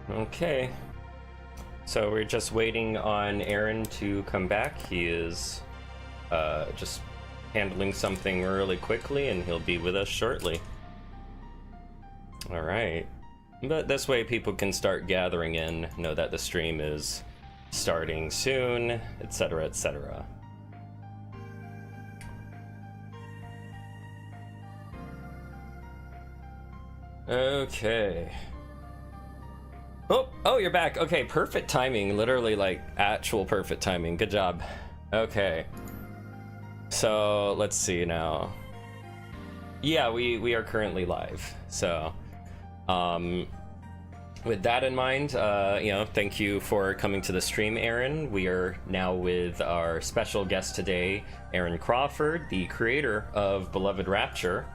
Okay. So we're just waiting on Aaron to come back. He is just handling something really quickly, and he'll be with us shortly. All right. But this way people can start gathering in, know that the stream is starting soon, etc., etc. Okay. Oh, you're back. Okay, perfect timing. Literally, like, actual perfect timing. Good job. Okay. So, let's see now. Yeah, we are currently live. So, with that in mind, thank you for coming to the stream, Aaron. We are now with our special guest today, Aaron Crawford, the creator of beloved Rapture.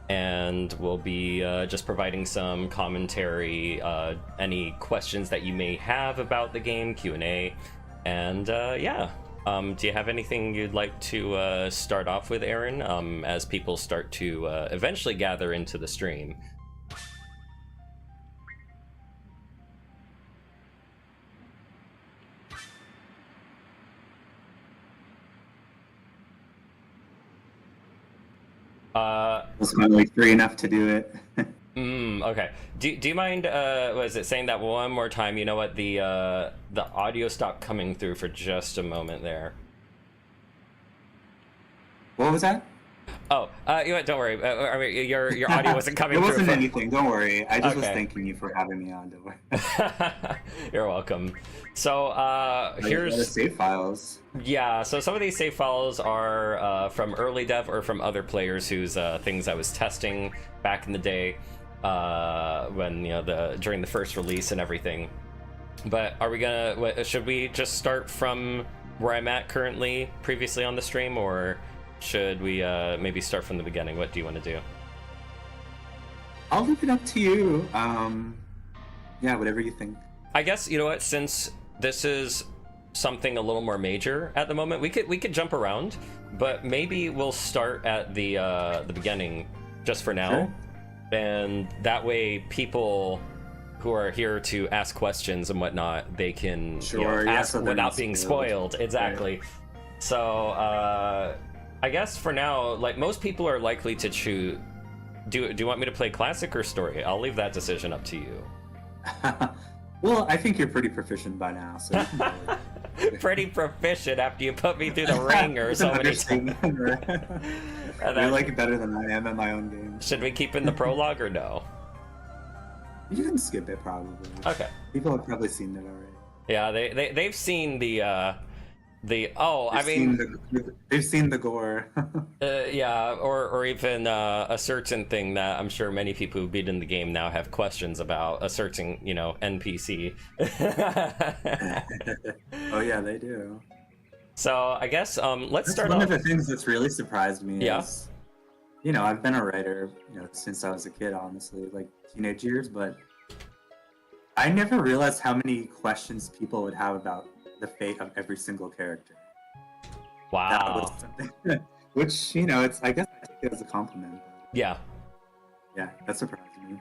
And we'll be just providing some commentary, any questions that you may have about the game, Q&A, and yeah. Do you have anything you'd like to start off with, Aaron, as people start to eventually gather into the stream? It's finally free enough to do it. Okay. Do you mind was it saying that one more time? You know what, the audio stopped coming through for just a moment there. What was that? Oh, you know what, don't worry. I mean, your audio wasn't coming It through. wasn't anything, don't worry. I just was Okay. thanking you for having me on, don't worry. You're welcome. So here's the save files. Yeah, so some of these save files are from early dev or from other players whose things I was testing back in the day, when during the first release and everything. But are we gonna? Should we just start from where I'm at currently, previously on the stream, or should we maybe start from the beginning? What do you want to do? I'll leave it up to you. Yeah, whatever you think. I guess, you know what, since this is something a little more major at the moment, we could jump around, but maybe we'll start at the beginning just for now. Sure. And that way people who are here to ask questions and whatnot, they can ask so without being spoiled. Exactly. Right. So I guess for now, like, most people are likely to choose. Do you want me to play classic or story? I'll leave that decision up to you. Well, I think you're pretty proficient by now, so you can go. Pretty proficient after you put me through the ringer so many times. You like it better than I am at my own game. Should we keep in the prologue or no? You can skip it, probably. Okay. People have probably seen it already. Yeah, they've seen they've seen the gore. Yeah, or even a certain thing that I'm sure many people who've beaten the game now have questions about, a certain NPC. Oh yeah, they do. So I guess let's start. One of the things that's really surprised me Yeah. is, I've been a writer, since I was a kid, honestly, like teenage years, but I never realized how many questions people would have about the fate of every single character. Wow. That was something, which, it's, I guess I take it as a compliment. Yeah. Yeah, that surprised me.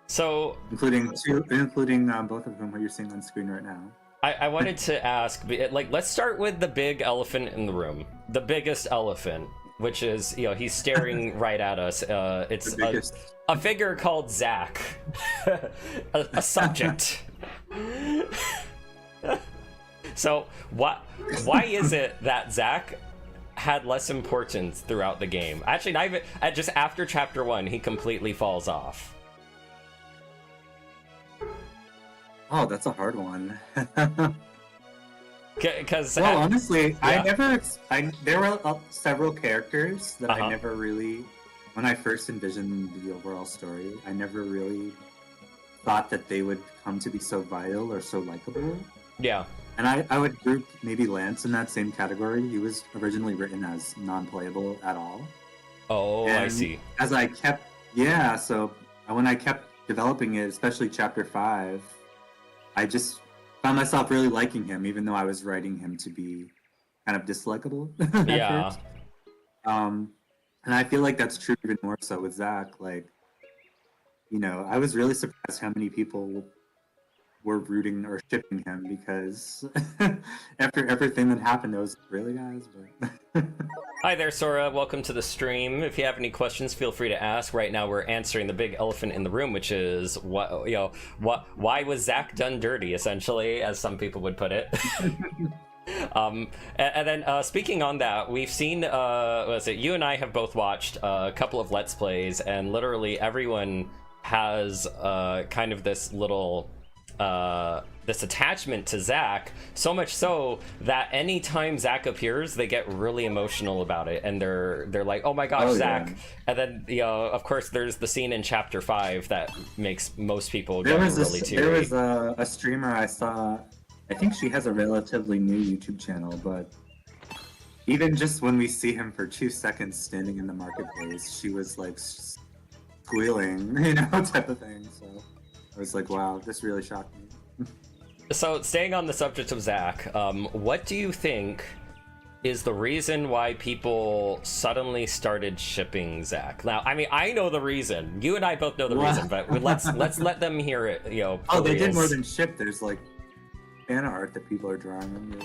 So, including both of whom who you're seeing on screen right now. I wanted to ask, like, let's start with the big elephant in the room, the biggest elephant, which is, he's staring right at us. It's a figure called Zach, a subject. So why is it that Zach had less importance throughout the game? Actually, not even just after chapter 1, he completely falls off. Oh, that's a hard one. Because honestly, yeah. There were several characters that Uh-huh. I never really, when I first envisioned the overall story, I never really thought that they would come to be so vital or so likable. Yeah. And I would group maybe Lance in that same category. He was originally written as non-playable at all. Oh, And I see. As I kept, so when I kept developing it, especially chapter 5, I just found myself really liking him, even though I was writing him to be kind of dislikable. Yeah. First. And I feel like that's true even more so with Zach. Like, I was really surprised how many people were rooting or shipping him because after everything that happened, I was like, really, guys? But Hi there, Sora. Welcome to the stream. If you have any questions, feel free to ask. Right now, we're answering the big elephant in the room, which is why was Zach done dirty? Essentially, as some people would put it. And then speaking on that, we've seen what was it? You and I have both watched a couple of Let's Plays, and literally everyone has kind of this little this attachment to Zach, so much so that anytime Zach appears, they get really emotional about it, and they're like, "Oh my gosh, Zach!" Yeah. And then of course, there's the scene in Chapter 5 that makes most people get really teary. There was a streamer I saw. I think she has a relatively new YouTube channel, but even just when we see him for 2 seconds standing in the marketplace, she was like squealing, type of thing. So I was like, wow, this really shocked me. So, staying on the subject of Zach, what do you think is the reason why people suddenly started shipping Zach? Now, I mean, I know the reason. You and I both know the reason, but let's let them hear it. Oh, they did more than ship. There's like fan art that people are drawing.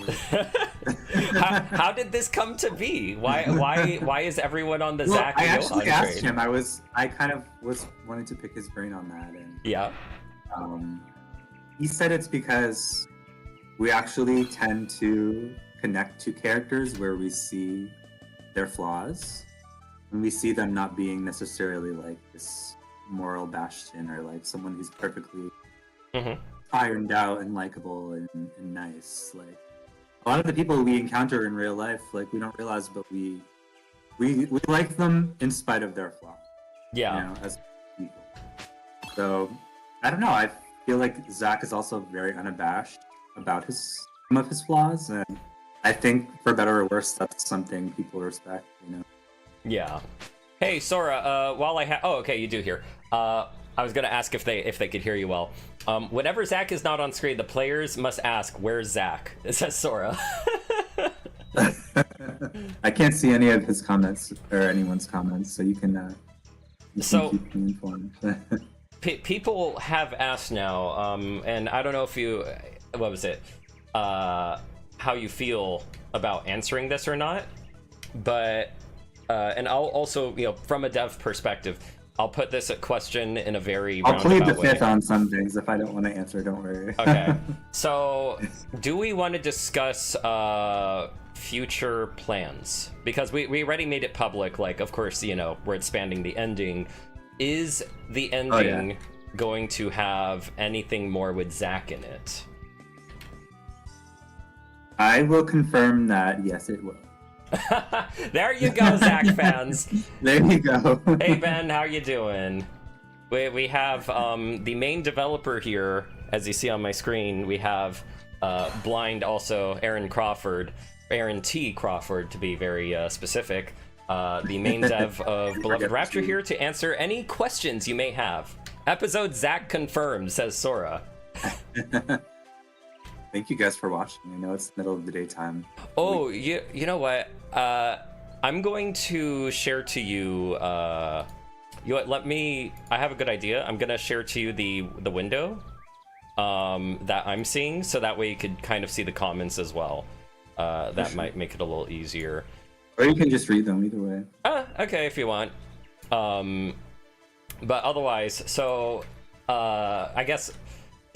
How did this come to be? Why is everyone on the Zach? I actually asked him. I kind of was wanting to pick his brain on that, and yeah. He said it's because we actually tend to connect to characters where we see their flaws, and we see them not being necessarily like this moral bastion or like someone who's perfectly ironed out and likable and nice. Like a lot of the people we encounter in real life, like we don't realize, but we like them in spite of their flaws. Yeah. As people. So I don't know. I feel like Zach is also very unabashed about some of his flaws, and I think for better or worse, that's something people respect. Yeah. Hey, Sora. While I okay, you do hear. I was gonna ask if they could hear you well. Whenever Zach is not on screen, the players must ask, "Where's Zach?" It says Sora. I can't see any of his comments or anyone's comments, so you can keep me informed. People have asked now, and I don't know if you, what was it, how you feel about answering this or not, but, and I'll also, from a dev perspective, I'll put this question in a very roundabout way. I'll plead the fifth on some things. If I don't want to answer, don't worry. Okay. So, do we want to discuss future plans? Because we already made it public, like, of course, we're expanding the ending. Is the ending going to have anything more with Zach in it? I will confirm that, yes, it will. There you go, Zach fans. There you go. Hey, Ben, how you doing? We have the main developer here, as you see on my screen. We have blind also Aaron T. Crawford, to be very specific. The main dev of Beloved Rapture here to answer any questions you may have. Episode Zach confirmed, says Sora. Thank you guys for watching. I know it's the middle of the daytime. Oh, you know what? I'm going to share to you. I have a good idea. I'm gonna share to you the window that I'm seeing, so that way you could kind of see the comments as well. That might make it a little easier. Or you can just read them either way. Okay, if you want. But otherwise, so I guess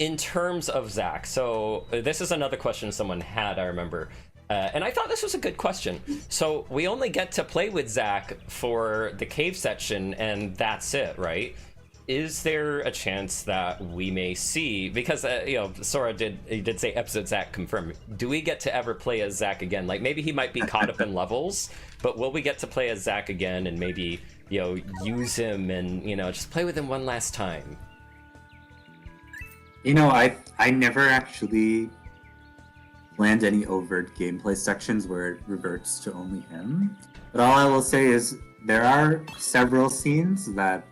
in terms of Zach, so this is another question someone had, I remember. And I thought this was a good question. So we only get to play with Zach for the cave section, and that's it, right? Is there a chance that we may see, because Sora did say episode Zach confirmed, do we get to ever play as Zach again? Like, maybe he might be caught up in levels, but will we get to play as Zach again and maybe use him and just play with him one last time? I never actually planned any overt gameplay sections where it reverts to only him, but all I will say is there are several scenes that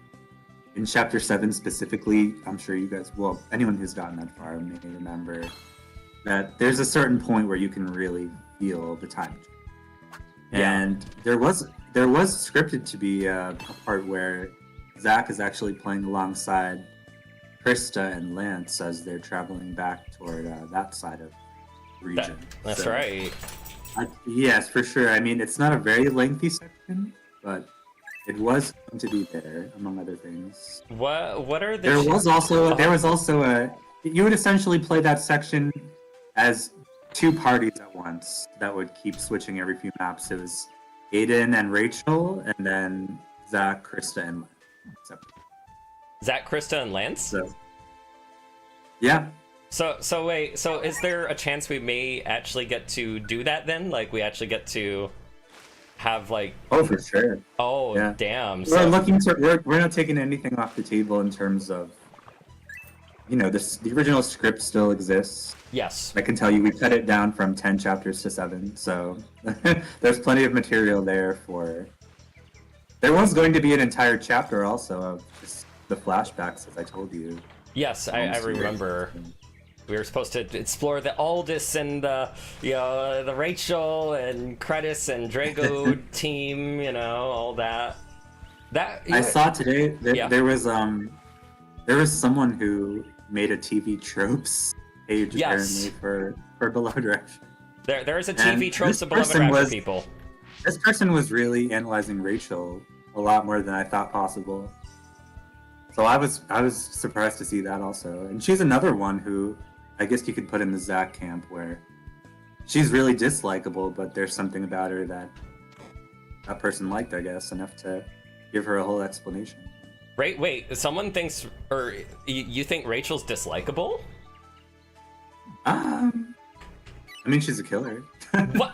in Chapter 7 specifically, I'm sure you guys, anyone who's gotten that far may remember that there's a certain point where you can really feel the time. Yeah. And there was scripted to be a part where Zach is actually playing alongside Krista and Lance as they're traveling back toward that side of the region. That's So, right. yes, for sure. I mean, it's not a very lengthy section, but it was going to be there, among other things. What are the There was also a you would essentially play that section as two parties at once that would keep switching every few maps. It was Aiden and Rachel, and then Zach, Krista, and Lance. Zach, Krista, and Lance? So, yeah. So wait, so is there a chance we may actually get to do that then? Like we actually get to have like Oh, for sure. oh Yeah. damn. We're not taking anything off the table in terms of the original script still exists. Yes. I can tell you we cut it down from 10 chapters to 7, so there's plenty of material there for. There was going to be an entire chapter also of just the flashbacks, as I told you. Yes, I remember. We were supposed to explore the Aldous and the Rachel and Credis and Drago team, all that. I saw today that Yeah. there was someone who made a TV tropes page Yes. apparently for Beloved Rapture. There is a And TV tropes this of Beloved person Rapture was- people. This person was really analyzing Rachel a lot more than I thought possible. So I was surprised to see that also. And she's another one who I guess you could put in the Zach camp where she's really dislikable, but there's something about her that person liked, I guess, enough to give her a whole explanation. Wait, someone thinks, or you think Rachel's dislikable? I mean, she's a killer. What?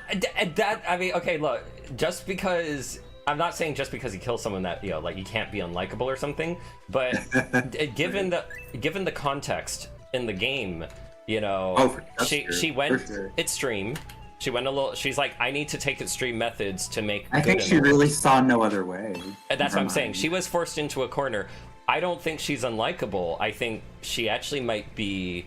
I mean, okay, look, just because I'm not saying just because he kills someone that like you can't be unlikable or something, but given the context in the game, she went extreme. She went a little. She's like, I need to take extreme methods to make. I think she really saw no other way. That's what I'm saying. She was forced into a corner. I don't think she's unlikable. I think she actually might be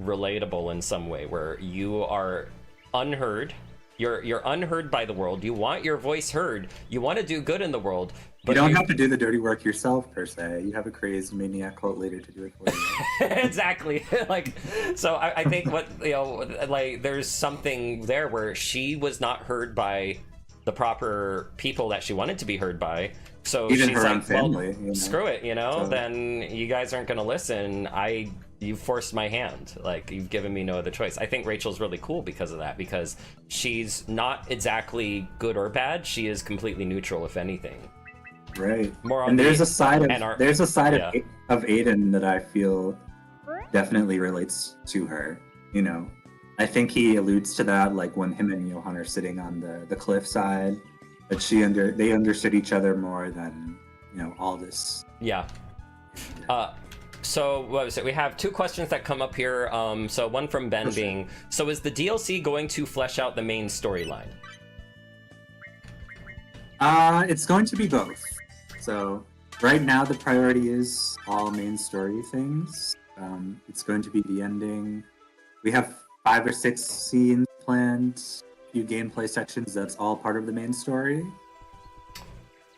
relatable in some way, where you are unheard. You're unheard by the world. You want your voice heard. You want to do good in the world. But you don't have to do the dirty work yourself, per se. You have a crazed maniac cult leader to do it for you. Exactly. So I think there's something there where she was not heard by the proper people that she wanted to be heard by. So even she's her like, own family. screw it, So- then you guys aren't going to listen. You forced my hand. You've given me no other choice. I think Rachel's really cool because of that, because she's not exactly good or bad. She is completely neutral, if anything. Right. More on and there's the- a side and our- of yeah. of Aiden that I feel definitely relates to her. I think he alludes to that, like when him and Johan are sitting on the cliffside, that they understood each other more than all this. Yeah. So what was it? We have two questions that come up here. So one from Ben being, so is the DLC going to flesh out the main storyline? It's going to be both. So right now the priority is all main story things. It's going to be the ending. We have 5 or 6 scenes planned, a few gameplay sections. That's all part of the main story.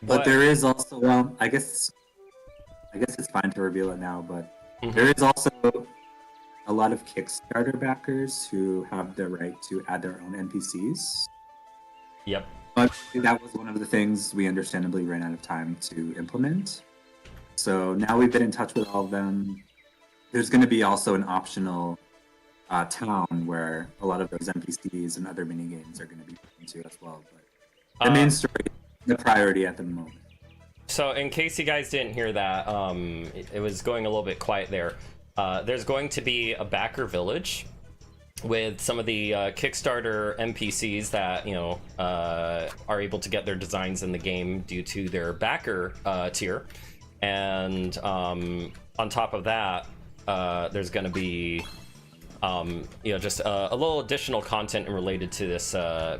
But there is also, I guess it's fine to reveal it now, but there is also a lot of Kickstarter backers who have the right to add their own NPCs. Yep. But that was one of the things we understandably ran out of time to implement. So now we've been in touch with all of them. There's going to be also an optional town where a lot of those NPCs and other mini games are going to be put into as well. But the main story is the priority at the moment. So in case you guys didn't hear that, it was going a little bit quiet there. There's going to be a backer village with some of the Kickstarter NPCs that are able to get their designs in the game due to their backer tier, and on top of that, there's going to be just a little additional content related to this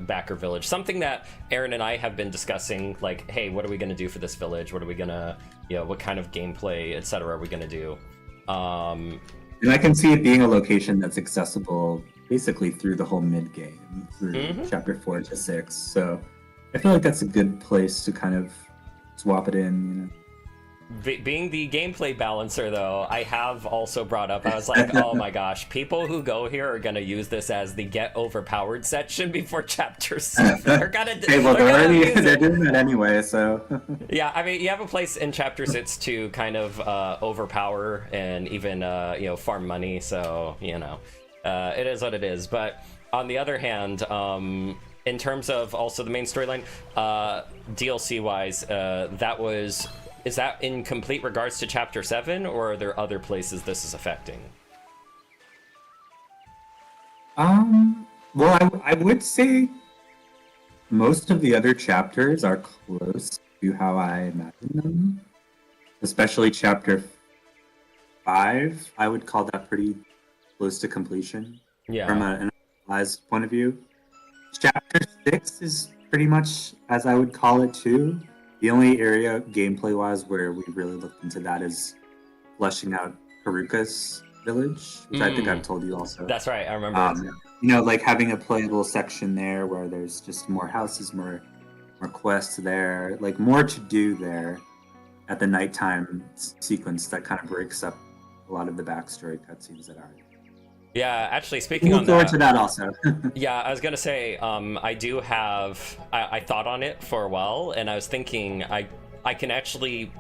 backer village. Something that Aaron and I have been discussing, like, hey, what are we going to do for this village? What are we going to, what kind of gameplay, etc. are we going to do? And I can see it being a location that's accessible basically through the whole mid-game, through chapter 4 to 6. So I feel like that's a good place to kind of swap it in. being the gameplay balancer, though, I have also brought up, I was like, oh my gosh, people who go here are going to use this as the get overpowered section before chapter 7. They're going to Hey, well, they're doing that anyway, so. Yeah, I mean, you have a place in chapter 6 to kind of overpower and even, farm money, so, it is what it is. But on the other hand, in terms of also the main storyline, DLC-wise, is that in complete regards to Chapter 7, or are there other places this is affecting? Well, I would say most of the other chapters are close to how I imagine them. Especially Chapter 5, I would call that pretty close to completion. Yeah. From an analyzed point of view. Chapter 6 is pretty much as I would call it too. The only area gameplay-wise where we really looked into that is fleshing out Haruka's village, which I think I've told you also. That's right, I remember. Like having a playable section there where there's just more houses, more quests there, like more to do there at the nighttime sequence that kind of breaks up a lot of the backstory cutscenes that are. Yeah, actually, speaking on look forward to that also. Yeah, I was gonna say, I do have. I thought on it for a while, and I was thinking I can actually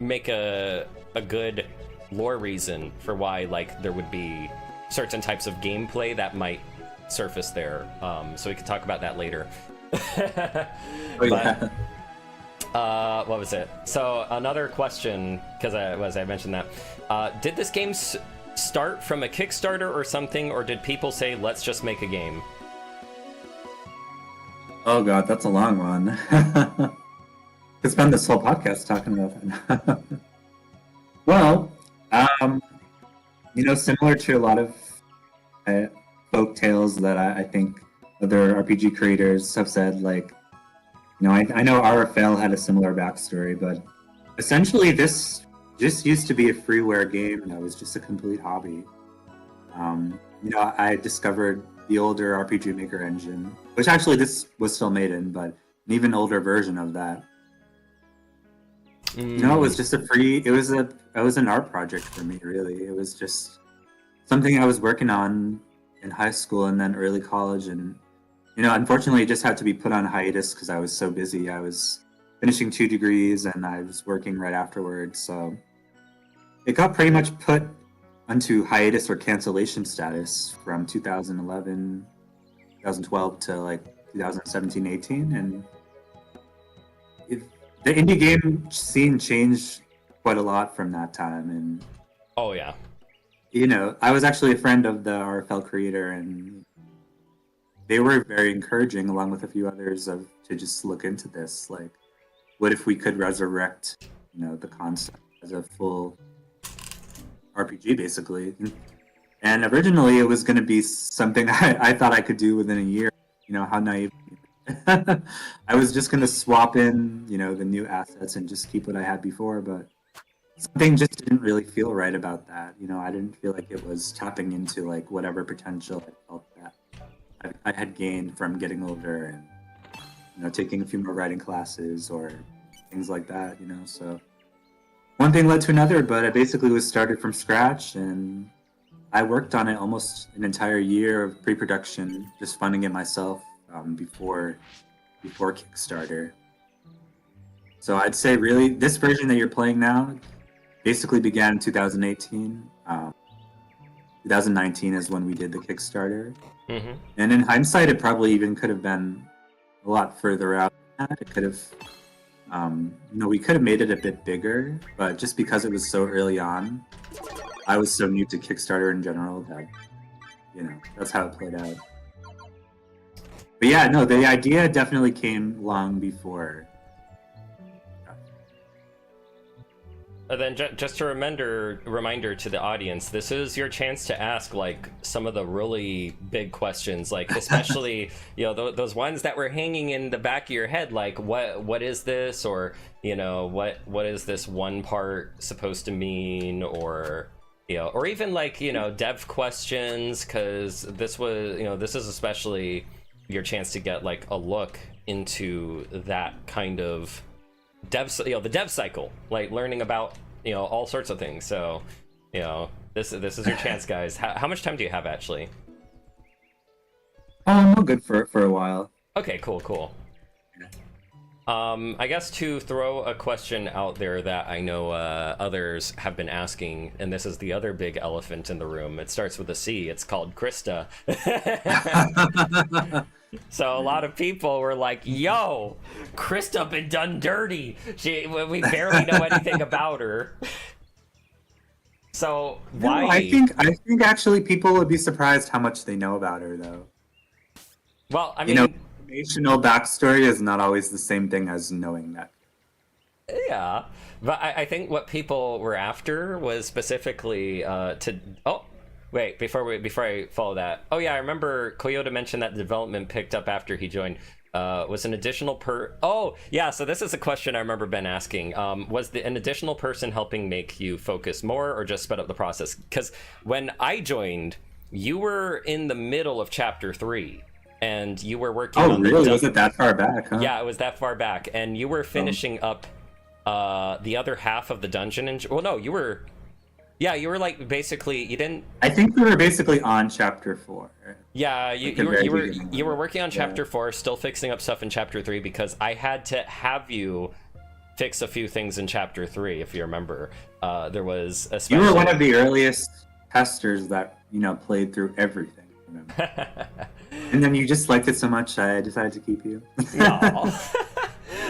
make a good lore reason for why there would be certain types of gameplay that might surface there. So we can talk about that later. Yeah. What was it? So another question, because I mentioned that. Did this game start from a Kickstarter or something, or did people say, let's just make a game? Oh god, that's a long one. Could spend this whole podcast talking about that. Well, similar to a lot of folk tales that I think other RPG creators have said, I know RFL had a similar backstory, but essentially this just used to be a freeware game that was just a complete hobby. I discovered the older RPG Maker engine, which actually this was still made in, but an even older version of that. It was just it was an art project for me, really. It was just something I was working on in high school and then early college, and unfortunately it just had to be put on hiatus because I was so busy. I was finishing 2 degrees and I was working right afterwards, so it got pretty much put onto hiatus or cancellation status from 2011, 2012 to 2017, 18, and the indie game scene changed quite a lot from that time. And oh yeah, I was actually a friend of the RFL creator, and they were very encouraging, along with a few others, to just look into this. What if we could resurrect, the concept as a full RPG, basically? And originally, it was going to be something I thought I could do within a year. How naive. I was just going to swap in, the new assets and just keep what I had before, but something just didn't really feel right about that. I didn't feel like it was tapping into whatever potential I felt that I had gained from getting older and taking a few more writing classes or things like that. So one thing led to another, but it basically was started from scratch, and I worked on it almost an entire year of pre-production, just funding it myself before Kickstarter. So I'd say really this version that you're playing now basically began in 2018. 2019 is when we did the Kickstarter. Mm-hmm. And in hindsight, it probably even could have been a lot further out than that. It could have, we could have made it a bit bigger, but just because it was so early on, I was so new to Kickstarter in general that, that's how it played out. But yeah, no, the idea definitely came long before. And then just a reminder to the audience, this is your chance to ask some of the really big questions, especially those ones that were hanging in the back of your head, what is this, or what is this one part supposed to mean, or or even dev questions, because this was this is especially your chance to get a look into that kind of the dev cycle, like learning about all sorts of things. So this is your chance, guys. How much time do you have actually? Oh, I'm all good for a while. Okay, cool. I guess to throw a question out there that I know others have been asking, and this is the other big elephant in the room. It starts with a C. It's called Krista. So a lot of people were like, "Yo, Krista been done dirty. We barely know anything about her." So why? No, I think actually people would be surprised how much they know about her, though. Well, I mean, informational backstory is not always the same thing as knowing that. Yeah, but I think what people were after was specifically to. Oh, wait! Before I follow that. Oh yeah, I remember Coyoda mentioned that the development picked up after he joined. Was an additional Oh yeah, so this is a question I remember Ben asking. Was an additional person helping make you focus more, or just sped up the process? Because when I joined, you were in the middle of chapter 3. And you were working on really? Was it that far back, huh? Yeah, it was that far back. And you were finishing up the other half of the dungeon. Well, no, you were like basically you didn't. I think we were basically on chapter 4. Yeah, you were working on chapter 4, still fixing up stuff in chapter 3 because I had to have you fix a few things in chapter 3. If you remember, there was a special... You were one of the earliest testers that played through everything. And then you just liked it so much, I decided to keep you. No.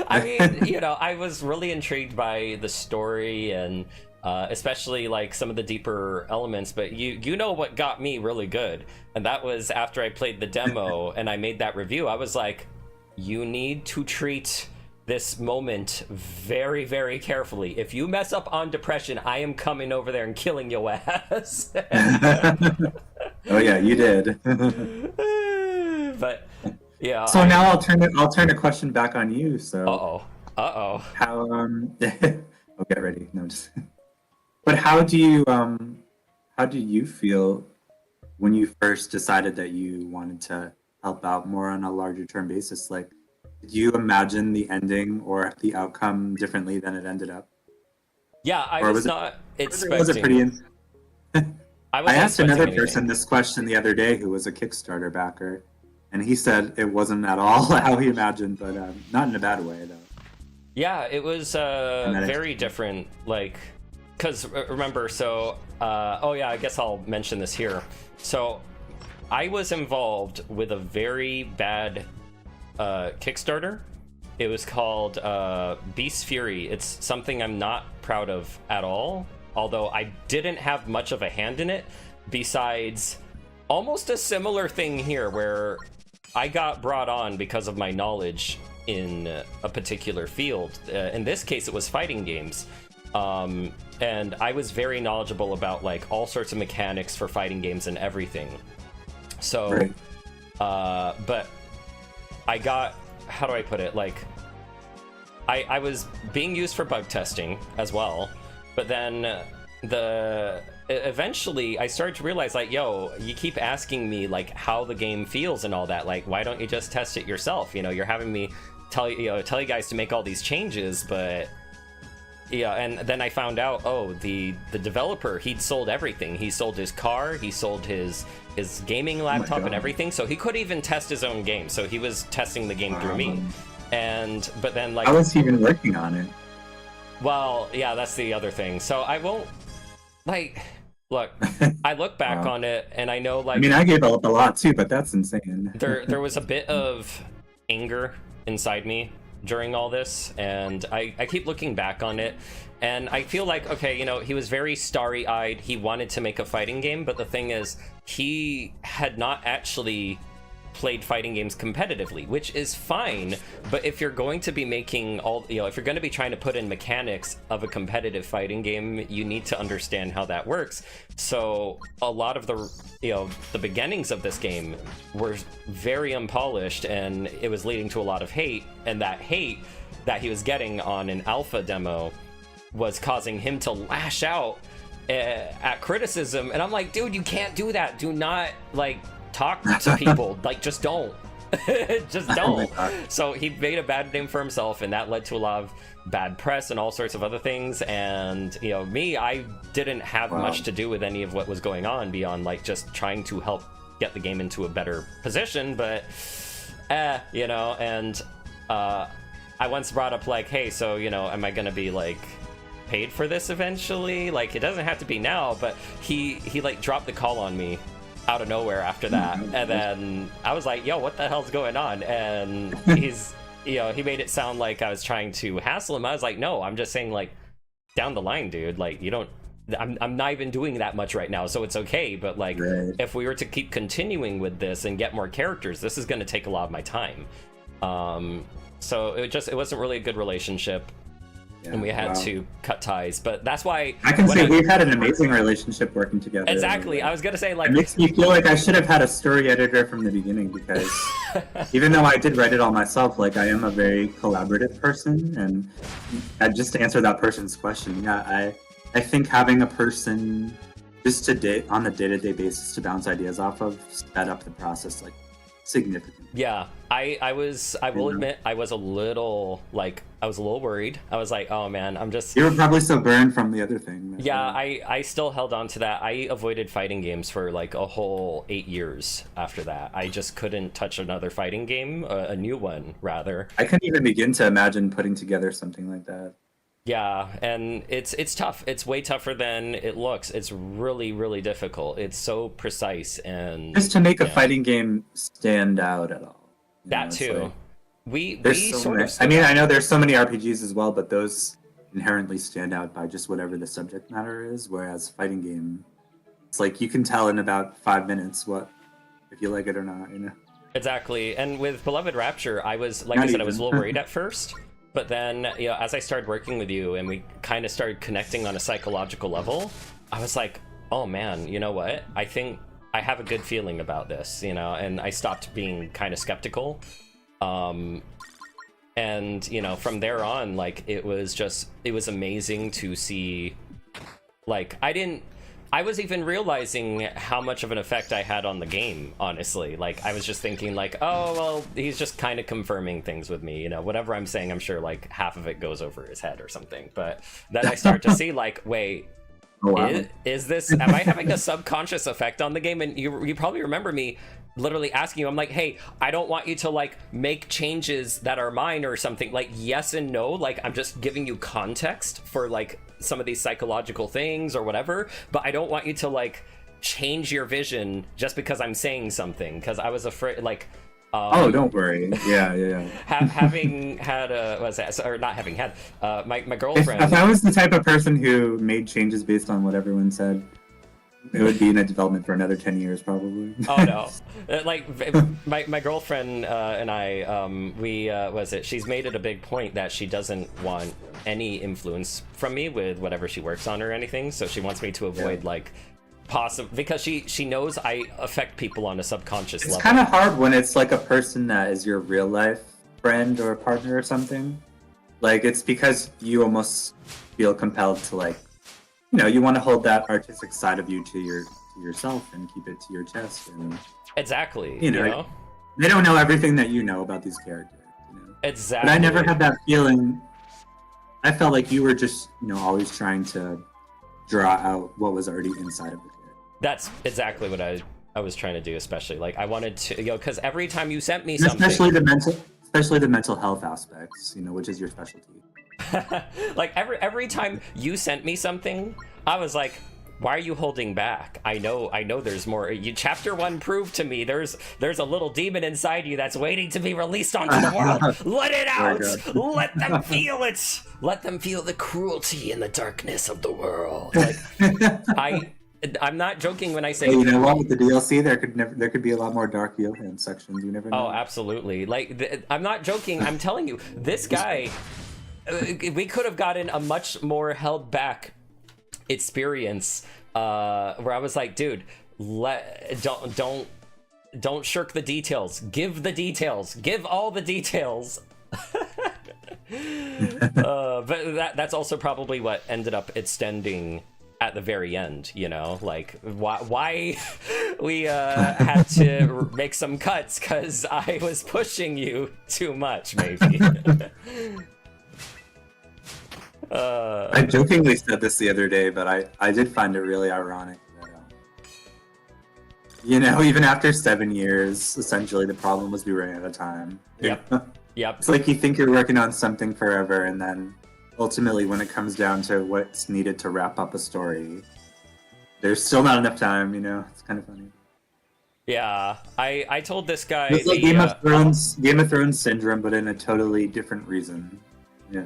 I mean, I was really intrigued by the story and especially like some of the deeper elements. But you know what got me really good, and that was after I played the demo and I made that review. I was like, you need to treat this moment very, very carefully. If you mess up on depression, I am coming over there and killing your ass. Oh yeah, you did. But yeah. So now I'll turn the question back on you. So. Uh-oh. How oh, get ready. No, just. But how do you feel when you first decided that you wanted to help out more on a larger term basis? Like, did you imagine the ending or the outcome differently than it ended up? Yeah, I was not expecting. Was it pretty? I asked another anything. person this question the other day who was a Kickstarter backer, and he said it wasn't at all how he imagined, but not in a bad way, though. Yeah, it was very different, like, because remember, so, oh yeah, I guess I'll mention this here. So, I was involved with a very bad Kickstarter. It was called Beast Fury. It's something I'm not proud of at all. Although I didn't have much of a hand in it, besides almost a similar thing here where I got brought on because of my knowledge in a particular field. In this case, it was fighting games. And I was very knowledgeable about like all sorts of mechanics for fighting games and everything. So, right. But I got, how do I put it? Like, I was being used for bug testing as well. But then eventually I started to realize, like, yo, you keep asking me like how the game feels and all that. Like, why don't you just test it yourself? You're having me tell you guys to make all these changes, but yeah. And then I found out, oh, the developer, he'd sold everything. He sold his car, he sold his gaming laptop and everything. So he couldn't even test his own game. So he was testing the game through me. But then like, how was he even working on it? Well, yeah, that's the other thing. So I won't, like, look, I look back on it and I know, like... I mean, I gave up a lot too, but that's insane. there was a bit of anger inside me during all this, and I keep looking back on it, and I feel like, okay, he was very starry-eyed. He wanted to make a fighting game, but the thing is, he had not actually played fighting games competitively, which is fine, but if you're going to be making if you're going to be trying to put in mechanics of a competitive fighting game, you need to understand how that works. So a lot of the beginnings of this game were very unpolished, and it was leading to a lot of hate, and that hate that he was getting on an alpha demo was causing him to lash out at criticism. And I'm like, dude, you can't do that. Do not like talk to people. Like, just don't. Just Oh my don't. God. So he made a bad name for himself, and that led to a lot of bad press and all sorts of other things. And you know, me, I didn't have Wow. much to do with any of what was going on beyond like just trying to help get the game into a better position. But you know, and I once brought up like, hey, so you know, am I gonna be like paid for this eventually? Like, it doesn't have to be now. But he like dropped the call on me out of nowhere after that, and then I was like, yo, what the hell's going on? And he's you know, he made it sound like I was trying to hassle him. I was like, no, I'm just saying like down the line, dude, like you don't, I'm not even doing that much right now, so it's okay. But like, Right. if we were to keep continuing with this and get more characters, this is going to take a lot of my time. So it wasn't really a good relationship, Yeah, and we had wow. to cut ties. But that's why I can when say we've had an amazing relationship working together. exactly. I was gonna say like It makes me feel like I should have had a story editor from the beginning, because even though I did write it all myself, like I am a very collaborative person, and just to answer that person's question, yeah, I think having a person just on a day-to-day basis to bounce ideas off of sped up the process like significantly. Yeah, I will admit I was a little worried. I was like, oh man, I'm just You were probably so burned from the other thing. yeah, I still held on to that. I avoided fighting games for like a whole 8 years after that. I just couldn't touch another fighting game, a new one rather. I couldn't even begin to imagine putting together something like that. Yeah, and it's tough. It's way tougher than it looks. It's really, really difficult. It's so precise and Just to make a yeah. fighting game stand out at all. You know, That it's too. like- we There's so sort many. of I mean, I know there's so many RPGs as well, but those inherently stand out by just whatever the subject matter is. Whereas fighting game, it's like you can tell in about 5 minutes what if you like it or not. You know. exactly. And with Beloved Rapture, I was like Not I said, I was a even. little worried at first. But then, you know, as I started working with you and we kind of started connecting on a psychological level, I was like, oh man, you know what? I think I have a good feeling about this, you know, and I stopped being kind of skeptical. And, you know, from there on, like, it was amazing to see, like, I was even realizing how much of an effect I had on the game, honestly. Like, I was just thinking, like, oh, well, he's just kind of confirming things with me, you know, whatever I'm saying, I'm sure, like, half of it goes over his head or something. But then I start to see, like, wait, Oh, wow. is this, am I having a subconscious effect on the game? And you probably remember me literally asking you, I'm like, hey, I don't want you to, like, make changes that are mine or something. Like, yes and no, like, I'm just giving you context for, like, some of these psychological things or whatever, but I don't want you to like change your vision just because I'm saying something, because I was afraid like Oh, don't worry. Yeah. having had not having had my If girlfriend. I was the type of person who made changes based on what everyone said, it would be in a development for another 10 years, probably. Oh no! Like my girlfriend and I, she's made it a big point that she doesn't want any influence from me with whatever she works on or anything. So she wants me to avoid like possible, because she knows I affect people on a subconscious It's level. kind of hard when it's like a person that is your real life friend or partner or something. Like, it's because you almost feel compelled to, like, you know, you want to hold that artistic side of you to yourself and keep it to your chest. And Exactly. You know, they don't know everything that you know about these characters. You know? Exactly. But I never had that feeling. I felt like you were just, you know, always trying to draw out what was already inside of the character. That's exactly what I was trying to do, especially like I wanted to, you know, because every time you sent me something, especially the mental health aspects, you know, which is your specialty. like every time you sent me something, I was like, why are you holding back? I know there's more. Chapter 1 proved to me there's a little demon inside you that's waiting to be released onto the world. Let it out. Let them feel it. Let them feel the cruelty and the darkness of the world. Like, I'm not joking when I say. Hey, you know what? With the DLC, there could be a lot more dark Johan sections. You never know. Oh, absolutely. Like, I'm not joking. I'm telling you, this guy, we could have gotten a much more held back experience, where I was like, dude, don't shirk the details. Give the details. Give all the details. But that's also probably what ended up extending at the very end, you know, like why we had to make some cuts because I was pushing you too much, maybe. I jokingly said this the other day, but I did find it really ironic that, you know, even after 7 years, essentially the problem was we ran out of time. Yep. Yep. It's like you think you're working on something forever, and then ultimately when it comes down to what's needed to wrap up a story, there's still not enough time, you know? It's kind of funny. Yeah, I told this guy It's like Game of Thrones syndrome, but in a totally different reason. Yeah.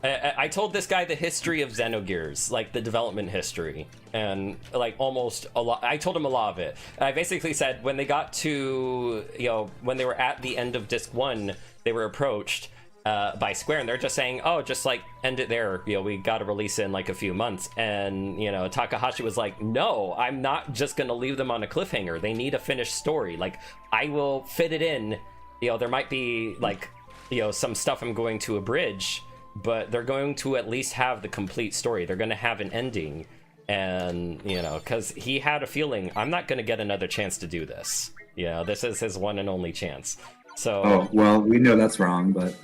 I told this guy the history of Xenogears, like the development history, and like almost a lot. I told him a lot of it. I basically said when they got to, you know, when they were at the end of disc 1, they were approached by Square, and they're just saying, oh, just like end it there. You know, we got to release it in like a few months. And, you know, Takahashi was like, no, I'm not just going to leave them on a cliffhanger. They need a finished story. Like, I will fit it in. You know, there might be like, you know, some stuff I'm going to abridge, but they're going to at least have the complete story. They're going to have an ending. And, you know, because he had a feeling, I'm not going to get another chance to do this. You know, this is his one and only chance. So. Oh, well, we know that's wrong, but.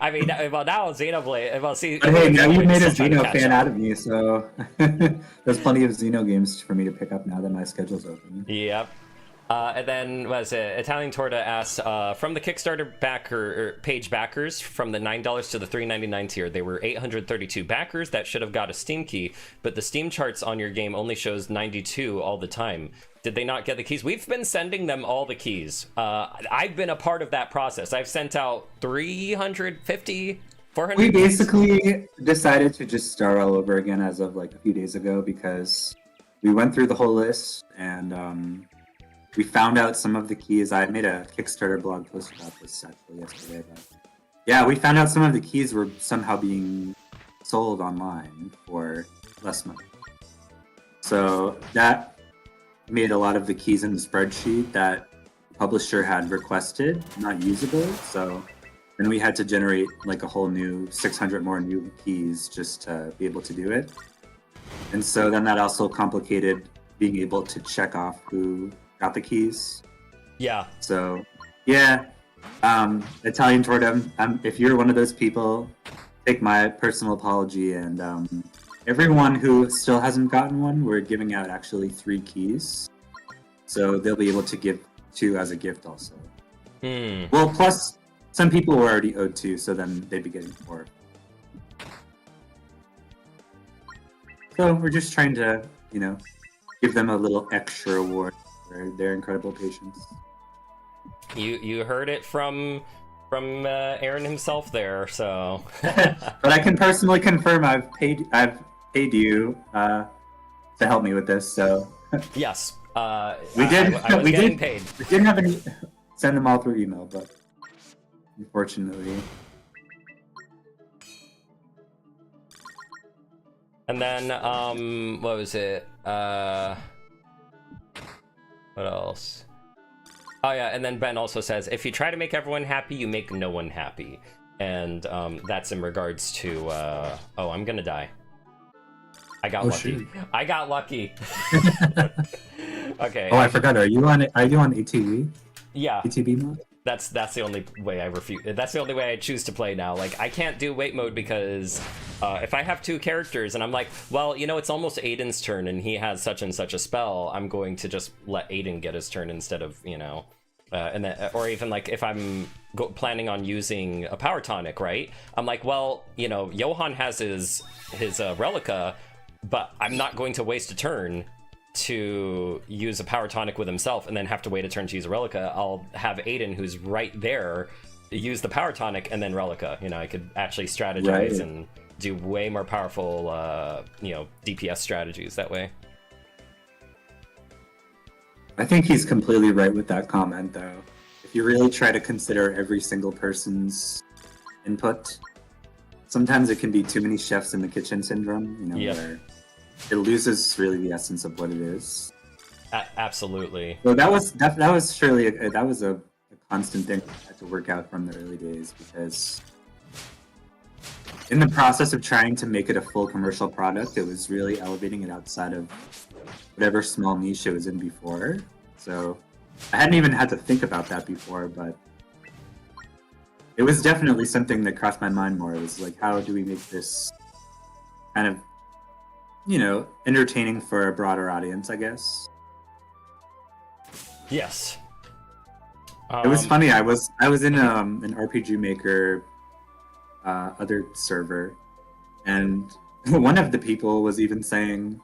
I mean, well, now Xenoblade. Well, see. But hey, now you made a Xeno fan out of me, so. There's plenty of Xeno games for me to pick up now that my schedule's open. Yep. And then was it Italian Torta asked from the Kickstarter page backers from the $9 to the $3.99 tier, there were 832 backers that should have got a Steam key, but the Steam charts on your game only shows 92 all the time. Did they not get the keys? We've been sending them all the keys. I've been a part of that process. I've sent out 350, 400. We basically decided to just start all over again as of like a few days ago because we went through the whole list and we found out some of the keys. I made a Kickstarter blog post about this actually yesterday. But yeah, we found out some of the keys were somehow being sold online for less money. So that made a lot of the keys in the spreadsheet that the publisher had requested not usable. So then we had to generate like a whole new 600 more new keys just to be able to do it. And so then that also complicated being able to check off who got the keys. Yeah. So, yeah. Italian Torta, if you're one of those people, take my personal apology. And everyone who still hasn't gotten one, we're giving out actually 3 keys. So they'll be able to give 2 as a gift also. Well, plus some people were already owed 2, so then they'd be getting 4. So we're just trying to, you know, give them a little extra reward for their incredible patience. You heard it from Aaron himself there, so. But I can personally confirm I've paid you to help me with this. So yes, we did. I was getting paid. We didn't have any. Send them all through email, but unfortunately. And then what was it? What else? Oh yeah, and then Ben also says, if you try to make everyone happy, you make no one happy. And that's in regards to, oh, I'm gonna die. I got lucky. Shoot. I got lucky. Okay. Oh, I forgot. Are you on ATV? Yeah. ATV mode? That's the only way I refuse. That's the only way I choose to play now. Like, I can't do wait mode because if I have 2 characters and I'm like, well, you know, it's almost Aiden's turn and he has such and such a spell, I'm going to just let Aiden get his turn instead of, you know, and then, or even like if I'm planning on using a power tonic, right? I'm like, well, you know, Johan has his Relica, but I'm not going to waste a turn to use a power tonic with himself and then have to wait a turn to use a Relica. I'll have Aiden, who's right there, use the power tonic and then Relica. You know, I could actually strategize and do way more powerful, you know, DPS strategies that way. I think he's completely right with that comment, though. If you really try to consider every single person's input, sometimes it can be too many chefs in the kitchen syndrome, you know, where it loses really the essence of what it is. Absolutely. So that was surely a constant thing I had to work out from the early days because in the process of trying to make it a full commercial product, it was really elevating it outside of whatever small niche it was in before. So I hadn't even had to think about that before, but it was definitely something that crossed my mind more. It was like, how do we make this kind of, entertaining for a broader audience, I guess. Yes. It was funny. I was in an RPG Maker other server, and one of the people was even saying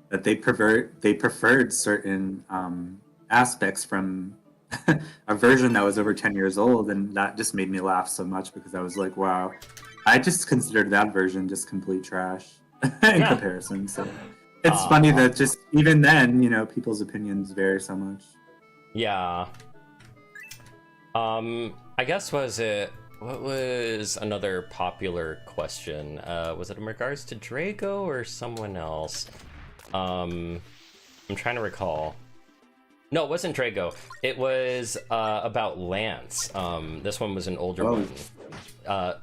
that they preferred certain aspects from a version that was over 10 years old, and that just made me laugh so much because I was like, wow, I just considered that version just complete trash in comparison. So it's funny that just even then, people's opinions vary so much. Yeah. I guess what was another popular question? Was it in regards to Drago or someone else? I'm trying to recall. No, it wasn't Drago. It was about Lance. This one was an older one.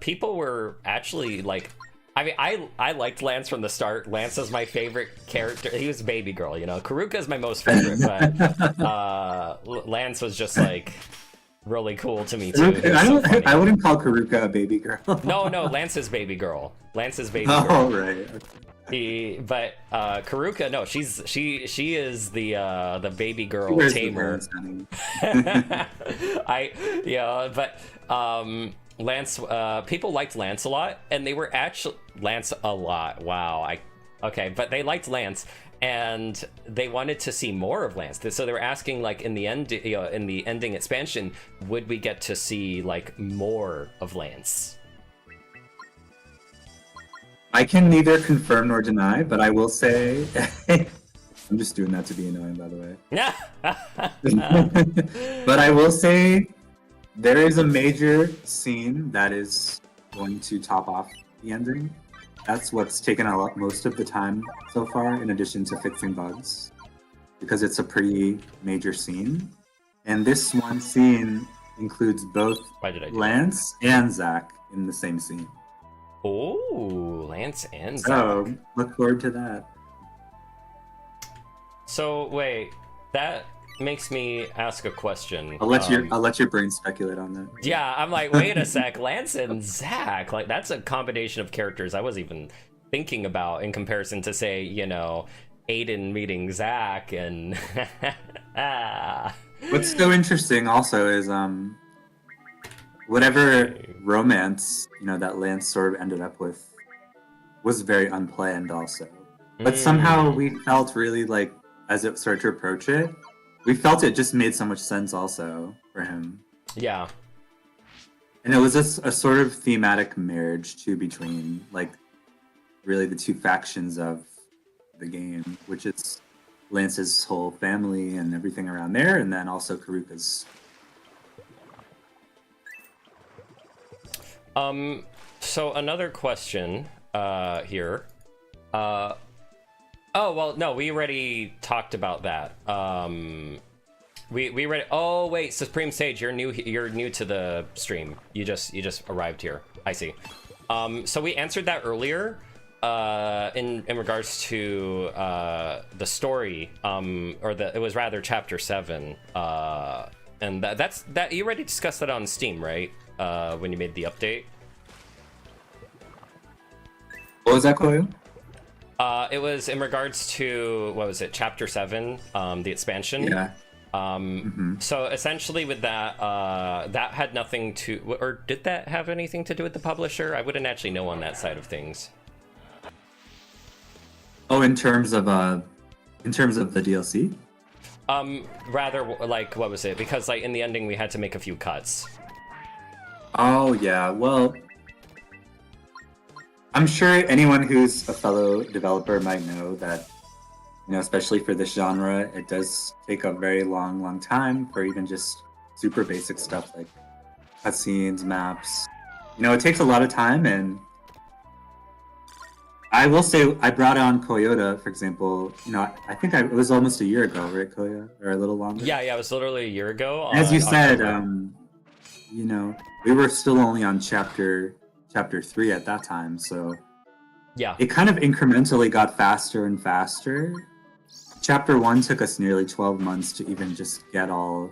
People were actually like, I mean, I liked Lance from the start. Lance is my favorite character. He was baby girl, Karuka is my most favorite, but Lance was just like really cool to me too. I wouldn't call Karuka a baby girl. No, Lance's baby girl. Lance's baby girl. Oh, right. But Karuka, no, she is the baby girl tamer. Lance, people liked Lance a lot, and they were actually Lance a lot. Wow, but they liked Lance, and they wanted to see more of Lance. So they were asking, like, in the end, in the ending expansion, would we get to see like more of Lance? I can neither confirm nor deny, but I will say, I'm just doing that to be annoying, by the way. But I will say, there is a major scene that is going to top off the ending. That's what's taken most of the time so far, in addition to fixing bugs, because it's a pretty major scene. And this one scene includes both Lance and Zach in the same scene. Oh, Lance and Zach. So, look forward to that. So, wait, that makes me ask a question. I'll let your brain speculate on that. Yeah, I'm like, wait a sec, Lance and Zach, like, that's a combination of characters I wasn't even thinking about in comparison to, say, Aiden meeting Zach and... What's so interesting also is, whatever romance, that Lance sort of ended up with was very unplanned also. But somehow we felt really like, as it started to approach it, we felt it just made so much sense also for him. Yeah. And it was a sort of thematic marriage too between, like, really the two factions of the game, which is Lance's whole family and everything around there, and then also Karuka's. So another question here. Oh, well, no, we already talked about that. We read. Oh, wait, Supreme Sage, you're new to the stream. You just arrived here. I see. So we answered that earlier in regards to the story, it was rather chapter 7. And that's you already discussed that on Steam, right? When you made the update. What was that, Koyo? It was in regards to, what was it, chapter 7, the expansion. Yeah. So essentially with that, that had nothing to, or did that have anything to do with the publisher? I wouldn't actually know on that side of things. Oh, in terms of the DLC? Rather, like, what was it? Because, like, in the ending we had to make a few cuts. Oh, yeah, well, I'm sure anyone who's a fellow developer might know that, especially for this genre, it does take a very long time for even just super basic stuff like cutscenes, maps. It takes a lot of time, and I will say I brought on Coyoda, for example. I think it was almost a year ago, right, Koya? Or a little longer? Yeah, it was literally a year ago. As you said, we were still only on chapter chapter 3 at that time, so Yeah. it kind of incrementally got faster and faster. Chapter 1 took us nearly 12 months to even just get all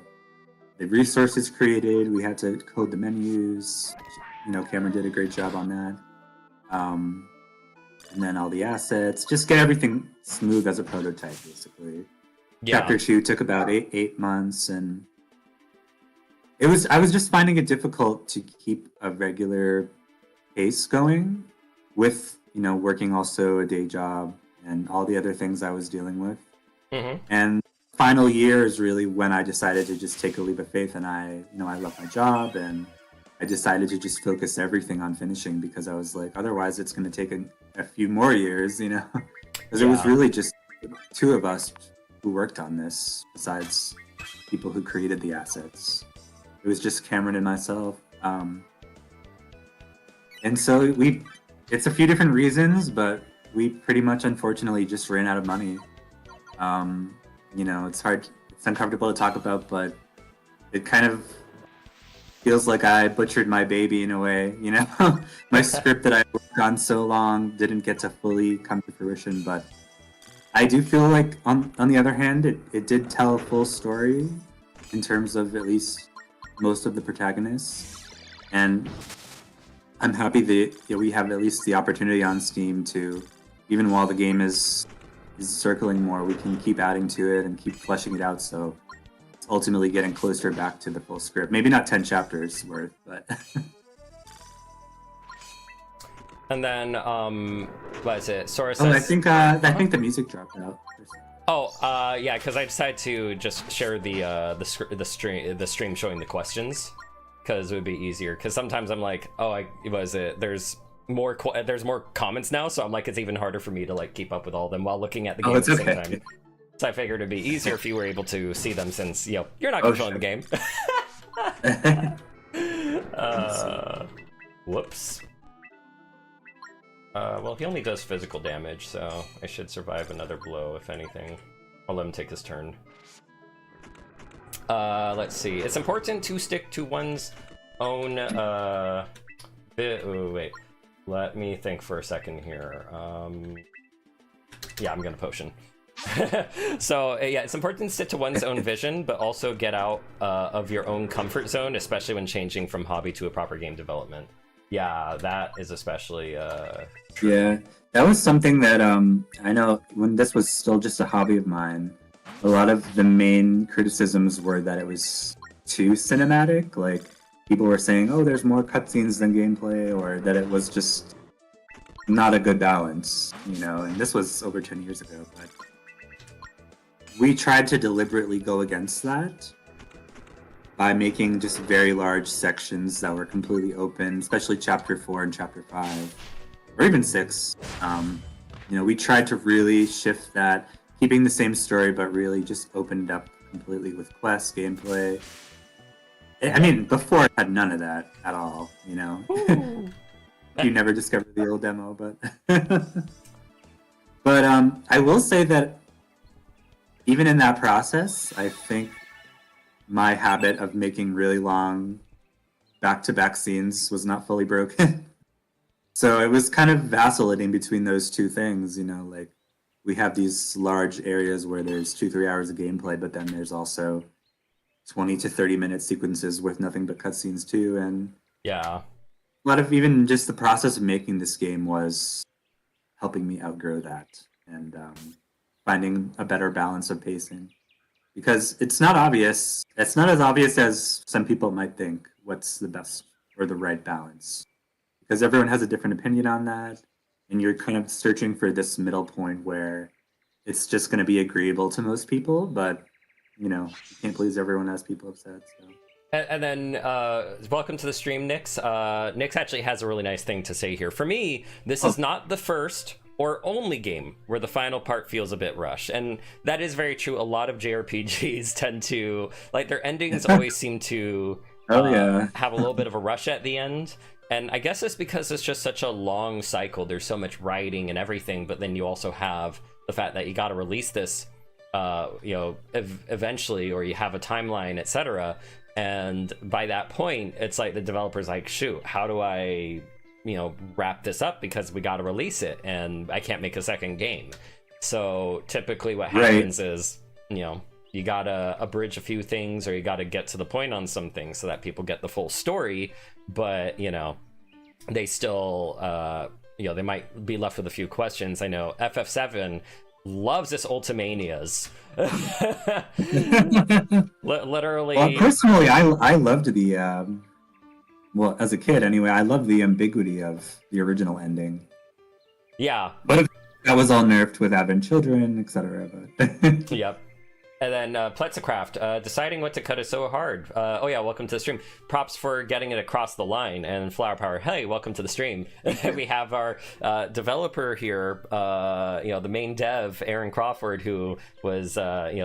the resources created. We had to code the menus. You know, Cameron did a great job on that. And then all the assets, just get everything smooth as a prototype, basically. Yeah. Chapter 2 took about eight months, and I was just finding it difficult to keep a regular pace going with, you know, working also a day job and all the other things I was dealing with. And final year is really when I decided to just take a leap of faith, and I left my job and I decided to just focus everything on finishing, because I was like, otherwise it's going to take a few more years, you know, because it was really just 2 of us who worked on this, besides people who created the assets. It was just Cameron and myself. And so it's a few different reasons, but we pretty much unfortunately just ran out of money. You know, it's uncomfortable to talk about, but it kind of feels like I butchered my baby in a way, you know? My script that I worked on so long didn't get to fully come to fruition, but I do feel like, on the other hand, it did tell a full story in terms of at least most of the protagonists. And I'm happy that we have at least the opportunity on Steam to, even while the game is circling more, we can keep adding to it and keep fleshing it out, so it's ultimately getting closer back to the full script. Maybe not 10 chapters worth, but... And then, what is it? Sora Oh, says... I think the music dropped out. Oh, yeah, because I decided to just share the stream showing the questions, because it would be easier. Because sometimes I'm like, oh, there's more comments now, so I'm like, it's even harder for me to like keep up with all of them while looking at the game at the same time. So I figured it'd be easier if you were able to see them, since you're not controlling the game. Whoops. Well, he only does physical damage, so I should survive another blow, if anything. I'll let him take his turn. Let's see. It's important to stick to one's own, wait. Let me think for a second here. Yeah, I'm gonna potion. So, yeah, it's important to stick to one's own vision, but also get out of your own comfort zone, especially when changing from hobby to a proper game development. Yeah, that is especially true. Yeah, that was something that I know when this was still just a hobby of mine, a lot of the main criticisms were that it was too cinematic. Like, people were saying, oh, there's more cutscenes than gameplay, or that it was just not a good balance, you know, and this was over 10 years ago, but we tried to deliberately go against that by making just very large sections that were completely open, especially chapter 4 and chapter 5, or even 6. You know, we tried to really shift that, keeping the same story, but really just opened up completely with quests, gameplay. I mean, before it had none of that at all, you know. You never discovered the old demo, but... But I will say that even in that process, I think my habit of making really long back-to-back scenes was not fully broken. So it was kind of vacillating between those two things, you know, like we have these large areas where there's 2-3 hours of gameplay, but then there's also 20 to 30 minute sequences with nothing but cutscenes too. And yeah, a lot of even just the process of making this game was helping me outgrow that and finding a better balance of pacing. Because it's not obvious. It's not as obvious as some people might think what's the best or the right balance. Because everyone has a different opinion on that. And you're kind of searching for this middle point where it's just going to be agreeable to most people. But, you know, you can't please everyone, as people have said. So. And then, welcome to the stream, Nix. Nix actually has a really nice thing to say here. For me, this is not the first or only game where the final part feels a bit rushed. And that is very true. A lot of JRPGs tend to, like, their endings always seem to have a little bit of a rush at the end. And I guess it's because it's just such a long cycle. There's so much writing and everything, but then you also have the fact that you got to release this, you know, eventually, or you have a timeline, etc. And by that point, it's like the developer's like, shoot, how do I wrap this up because we got to release it, and I can't make a second game. So typically what happens is, you gotta abridge a few things, or you gotta get to the point on some things so that people get the full story, but they still they might be left with a few questions. I know FF7 loves its Ultimanias. Literally. Well, personally, I loved the well, as a kid anyway, I loved the ambiguity of the original ending. Yeah, but that was all nerfed with Advent Children, etc. But yep. And then Pletzicraft, deciding what to cut is so hard. Oh yeah, welcome to the stream. Props for getting it across the line. And Flower Power, hey, welcome to the stream. We have our developer here, the main dev, Aaron Crawford, who was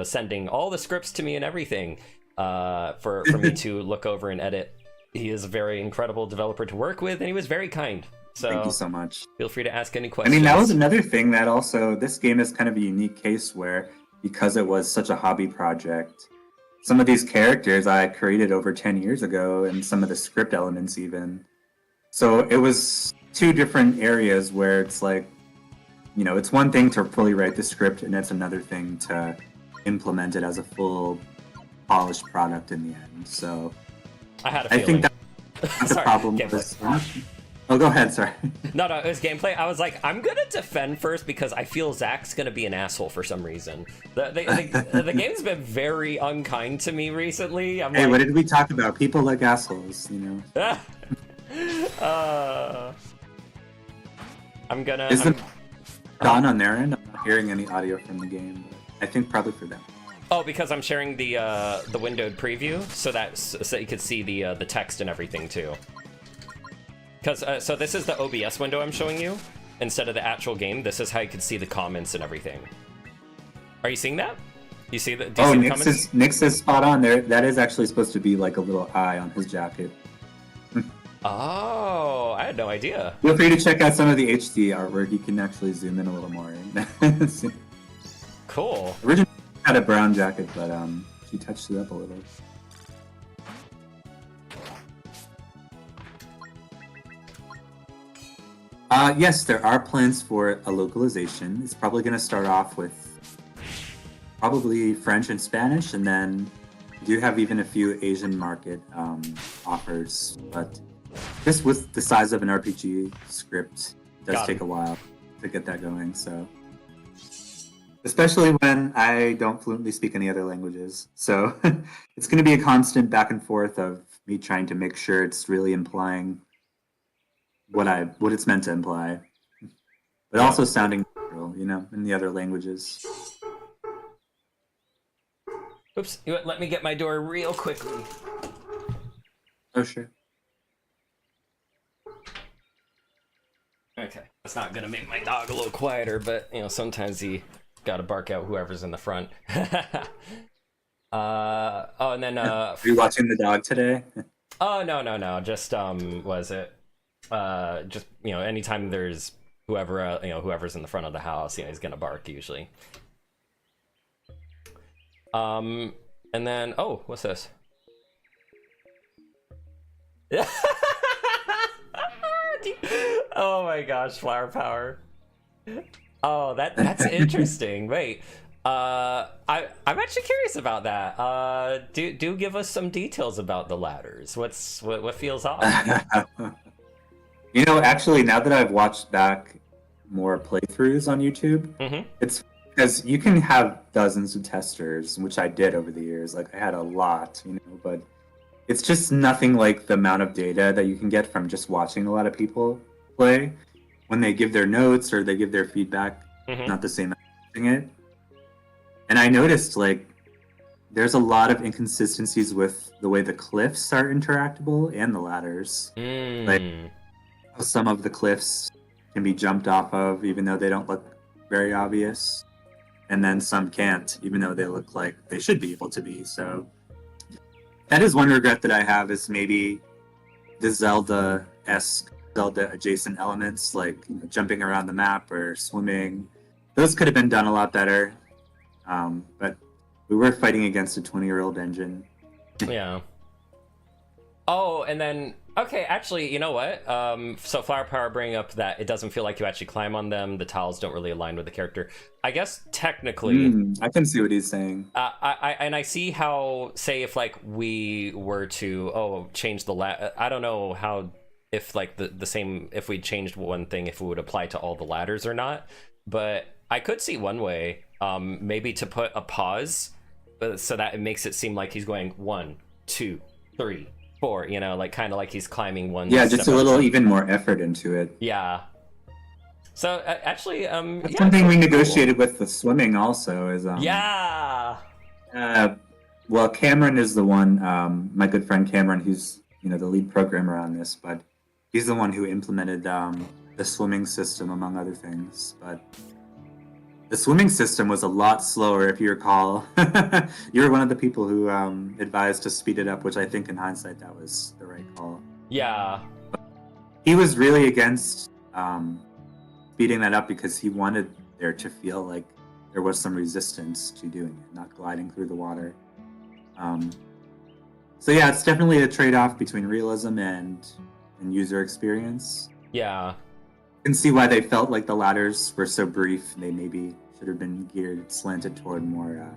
sending all the scripts to me and everything for me to look over and edit. He is a very incredible developer to work with, and he was very kind. So thank you so much. Feel free to ask any questions. I mean, that was another thing that also, this game is kind of a unique case where, because it was such a hobby project, some of these characters I created over 10 years ago, and some of the script elements even. So it was two different areas where it's like, it's one thing to fully write the script, and it's another thing to implement it as a full polished product in the end. So I had a feeling. I think that's the problem with this. Oh, go ahead, sorry. No, it was gameplay. I was like, I'm going to defend first because I feel Zach's going to be an asshole for some reason. The game's been very unkind to me recently. Hey, what did we talk about? People like assholes, I'm gonna... Is it gone on their end? I'm not hearing any audio from the game, but I think probably for them. Oh, because I'm sharing the windowed preview so you could see the text and everything too. Because so this is the OBS window I'm showing you instead of the actual game. This is how you can see the comments and everything. Are you seeing that? You see the? Nick's is spot on there. That is actually supposed to be like a little eye on his jacket. Oh, I had no idea. Feel free to check out some of the HD artwork. You can actually zoom in a little more. Cool. Originally had a brown jacket, but she touched it up a little. Yes, there are plans for a localization. It's probably going to start off with probably French and Spanish, and then we do have even a few Asian market offers. But just with the size of an RPG script, it does take a while to get that going. So, especially when I don't fluently speak any other languages. So it's going to be a constant back and forth of me trying to make sure it's really implying what it's meant to imply, but also sounding natural, in the other languages. Oops, let me get my door real quickly. Oh, sure. Okay, that's not gonna make my dog a little quieter, but sometimes he gotta bark out whoever's in the front. And then Are you watching the dog today? Oh no, just was it just anytime there's whoever's in the front of the house, he's gonna bark usually. And then what's this? Oh my gosh, Flower Power. Oh, that's interesting. Wait, I'm actually curious about that. Do give us some details about the ladders. What feels off? Actually, now that I've watched back more playthroughs on YouTube, it's because you can have dozens of testers, which I did over the years. Like, I had a lot, but it's just nothing like the amount of data that you can get from just watching a lot of people play when they give their notes or they give their feedback. Not the same as watching it. And I noticed, there's a lot of inconsistencies with the way the cliffs are interactable and the ladders. Some of the cliffs can be jumped off of, even though they don't look very obvious. And then some can't, even though they look like they should be able to be. So that is one regret that I have, is maybe the Zelda-esque, Zelda-adjacent elements, like jumping around the map or swimming. Those could have been done a lot better. But we were fighting against a 20-year-old engine. Yeah. Oh, and then okay, actually, you know what? So Flower Power bringing up that it doesn't feel like you actually climb on them. The tiles don't really align with the character. I guess technically, I can see what he's saying. I see how, say, if like we were to change I don't know how, if like the same, if we changed one thing, if it would apply to all the ladders or not. But I could see one way, maybe to put a pause, so that it makes it seem like he's going 1, 2, 3, 4. You know, like kind of like he's climbing one. Yeah, just step a at little time. even more effort into it. Yeah. So actually, That's yeah, something we cool. negotiated with the swimming also. Is Yeah. Well, Cameron is the one. My good friend Cameron, who's the lead programmer on this, but he's the one who implemented the swimming system among other things. But the swimming system was a lot slower, if you recall. You were one of the people who advised to speed it up, which I think in hindsight that was the right call. Yeah. He was really against speeding that up because he wanted there to feel like there was some resistance to doing it, not gliding through the water. So yeah, it's definitely a trade-off between realism and user experience. Yeah. You can see why they felt like the ladders were so brief. They maybe should have been slanted toward more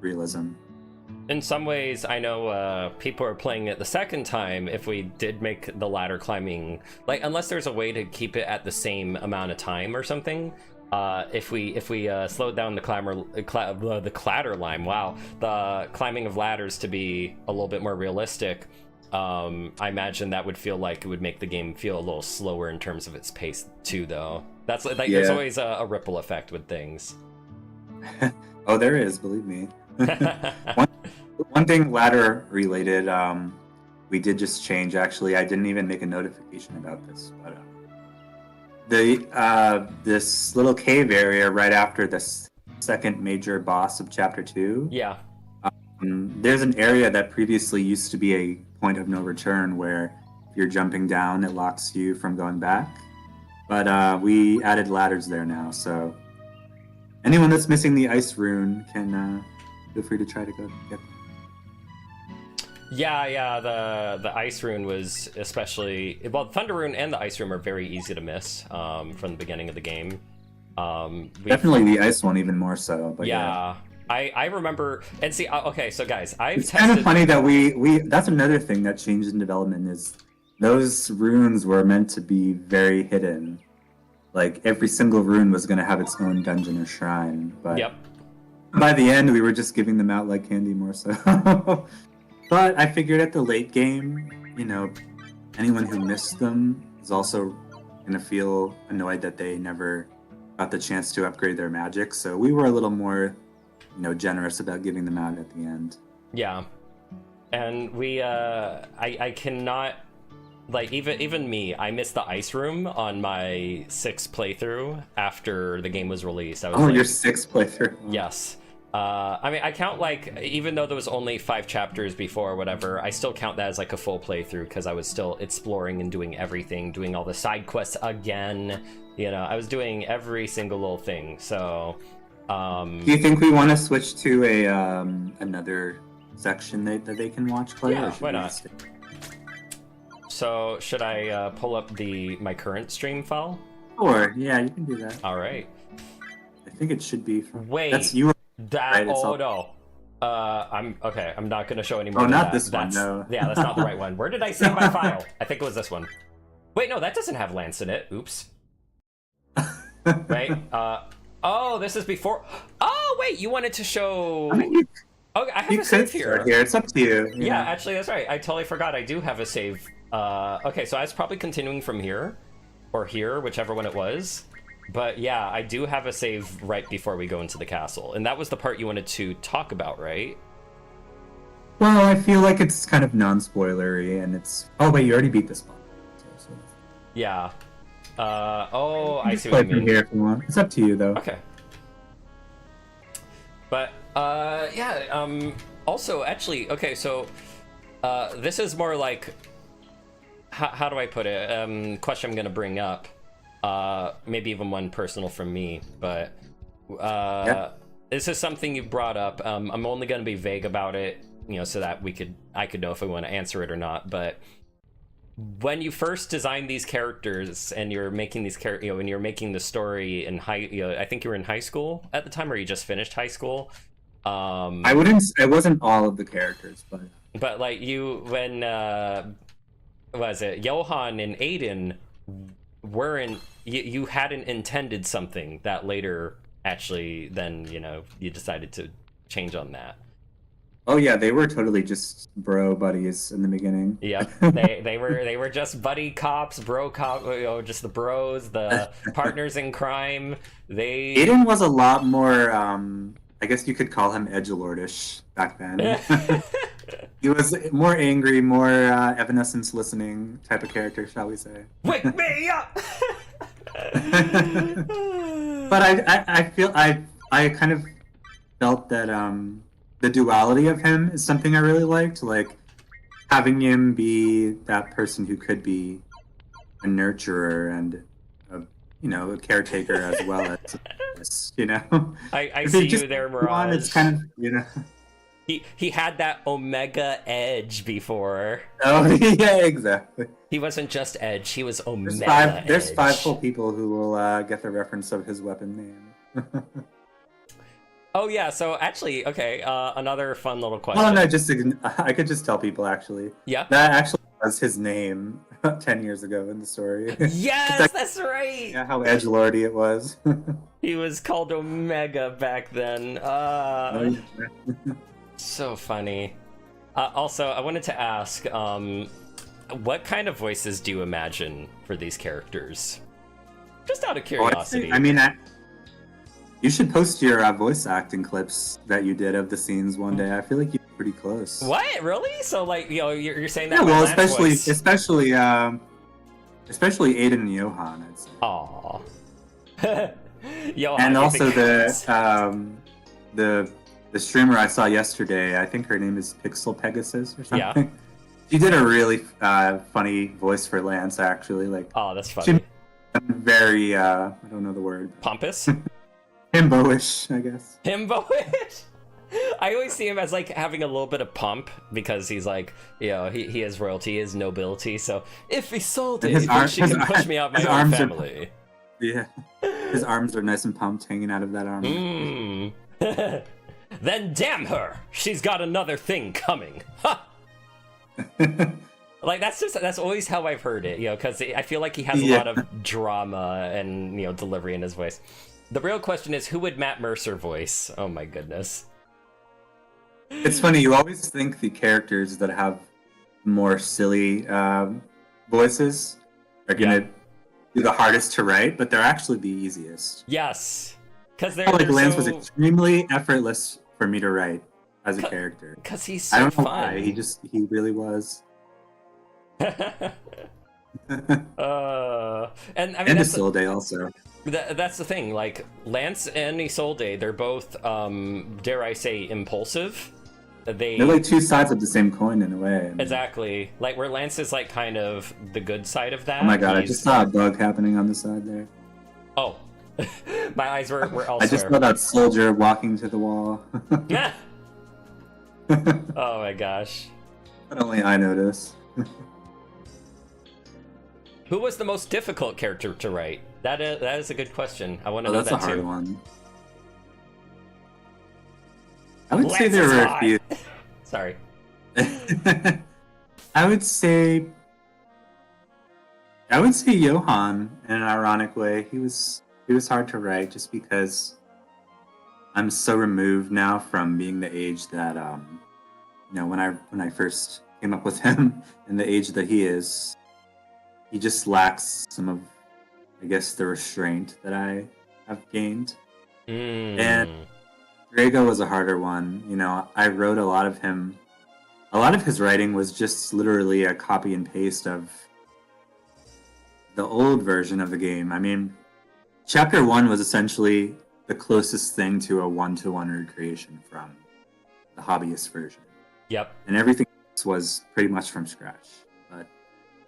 realism. In some ways, I know people are playing it the second time. If we did make the ladder climbing, like, unless there's a way to keep it at the same amount of time or something, if we slowed down the cladder line, wow, the climbing of ladders to be a little bit more realistic, I imagine that would feel like it would make the game feel a little slower in terms of its pace too, though. That's like there's always a ripple effect with things. Oh, there is, believe me. One thing ladder related, we did just change. Actually, I didn't even make a notification about this, but this little cave area right after the second major boss of Chapter 2. Yeah. There's an area that previously used to be a point of no return where if you're jumping down, it locks you from going back. But we added ladders there now, so anyone that's missing the ice rune can feel free to try to go get them. Yeah, the ice rune was especially, well, the thunder rune and the ice rune are very easy to miss from the beginning of the game. Definitely the ice one even more so. But yeah. I remember, and see, okay, so guys, it's kind of funny that we that's another thing that changed in development is those runes were meant to be very hidden. Like every single rune was going to have its own dungeon or shrine, but by the end we were just giving them out like candy more so. But I figured at the late game, anyone who missed them is also going to feel annoyed that they never got the chance to upgrade their magic, so we were a little more generous about giving them out at the end. Yeah. And we I cannot, like, even me, I missed the ice room on my 6th playthrough after the game was released. I was your 6th playthrough. Yes. I mean, I count, like, even though there was only 5 chapters before or whatever, I still count that as like a full playthrough because I was still exploring and doing everything, doing all the side quests again. I was doing every single little thing. So do you think we want to switch to a another section that they can watch play? Yeah, why not? So should I pull up my current stream file? Sure, yeah, you can do that. All right. I think it should be. Wait. That's you. That. Right, no. I'm okay. I'm not gonna show any more. Oh, not that. this one. No. Yeah, that's not the right one. Where did I save my file? I think it was this one. Wait, no, that doesn't have Lance in it. Oops. Right. Oh, this is before. Oh, wait, you wanted to show. Okay, I have a save here. It's up to you. Yeah, actually, that's right. I totally forgot. I do have a save. Okay, so I was probably continuing from here, or here, whichever one it was. But yeah, I do have a save right before we go into the castle, and that was the part you wanted to talk about, right? Well, I feel like it's kind of non-spoilery, and it's. Oh wait, you already beat this one. Yeah. I see what you mean. Here if you want. It's up to you, though. Okay. But yeah. Also, actually, okay. So, this is more like. How do I put it? Question I'm gonna bring up. Maybe even one personal from me, but this is something you brought up. I'm only going to be vague about it. so that I could know if I want to answer it or not. But when you first designed these characters and you're making these when you're making the story in I think you were in high school at the time, or you just finished high school. It wasn't all of the characters, but like when was it Johan and Aiden weren't, you hadn't intended something that later actually then you decided to change on that. Oh yeah, they were totally just bro buddies in the beginning. Yep, they were just buddy cops, bro cop, just the bros, the partners in crime. Aiden was a lot more, I guess you could call him edgelordish back then. He was more angry, more Evanescence listening type of character, shall we say? Wake me up. But I kind of felt that the duality of him is something I really liked, like having him be that person who could be a nurturer and a caretaker as well as I see you there, Mirage. It's kind of he had that Omega edge before. Oh yeah, exactly. He wasn't just edge; he was Omega. There's 5 full people who will get the reference of his weapon name. Oh yeah, so actually, okay, another fun little question. Well, no, I could just tell people actually. Yeah. That actually was his name 10 years ago in the story. Yes, that's right. Yeah, how edgelordy it was. He was called Omega back then. Oh, yeah. So funny. Also, I wanted to ask, what kind of voices do you imagine for these characters? Just out of curiosity. You should post your voice acting clips that you did of the scenes one day. I feel like you're pretty close. What? Really? So, like, you're saying that? Yeah, well, especially Aiden and Johan, I'd say. Aww. Johan, and also the streamer I saw yesterday, I think her name is Pixel Pegasus or something. Yeah. She did a really funny voice for Lance, actually. Like, oh, that's funny. Very, I don't know the word. Pompous? Himbo-ish, I guess. Himbo-ish? I always see him as like having a little bit of pump because he's like, he has royalty, he has nobility. So if he sold it, she can push me out my own family. Yeah. His arms are nice and pumped, hanging out of that armor. Then damn her, she's got another thing coming. Ha! Like that's always how I've heard it, because I feel like he has a lot of drama and delivery in his voice. The real question is, who would Matt Mercer voice? Oh my goodness. It's funny, you always think the characters that have more silly voices are gonna be the hardest to write, but they're actually the easiest. Yes, because Lance was extremely effortless for me to write as a character. Because he's so I don't know fun. why. He really was. And Isolde also. That's the thing. Like Lance and Isolde, they're both, dare I say, impulsive. They're like two sides of the same coin in a way. Exactly. Like where Lance is like kind of the good side of that. Oh my god! I just saw a bug happening on the side there. Oh, my eyes were elsewhere. I just saw that soldier walking to the wall. Yeah. Oh my gosh. But only I notice. Who was the most difficult character to write? That is a good question. I want to know that too. That's a hard one. I would say there were a few. Sorry. I would say Johan in an ironic way. He was hard to write just because I'm so removed now from being the age that when I first came up with him and the age that he is, he just lacks some of, I guess, the restraint that I have gained. And Drago was a harder one. I wrote a lot of him. A lot of his writing was just literally a copy and paste of the old version of the game. I mean, Chapter 1 was essentially the closest thing to a one-to-one recreation from the hobbyist version. Yep. And everything else was pretty much from scratch. But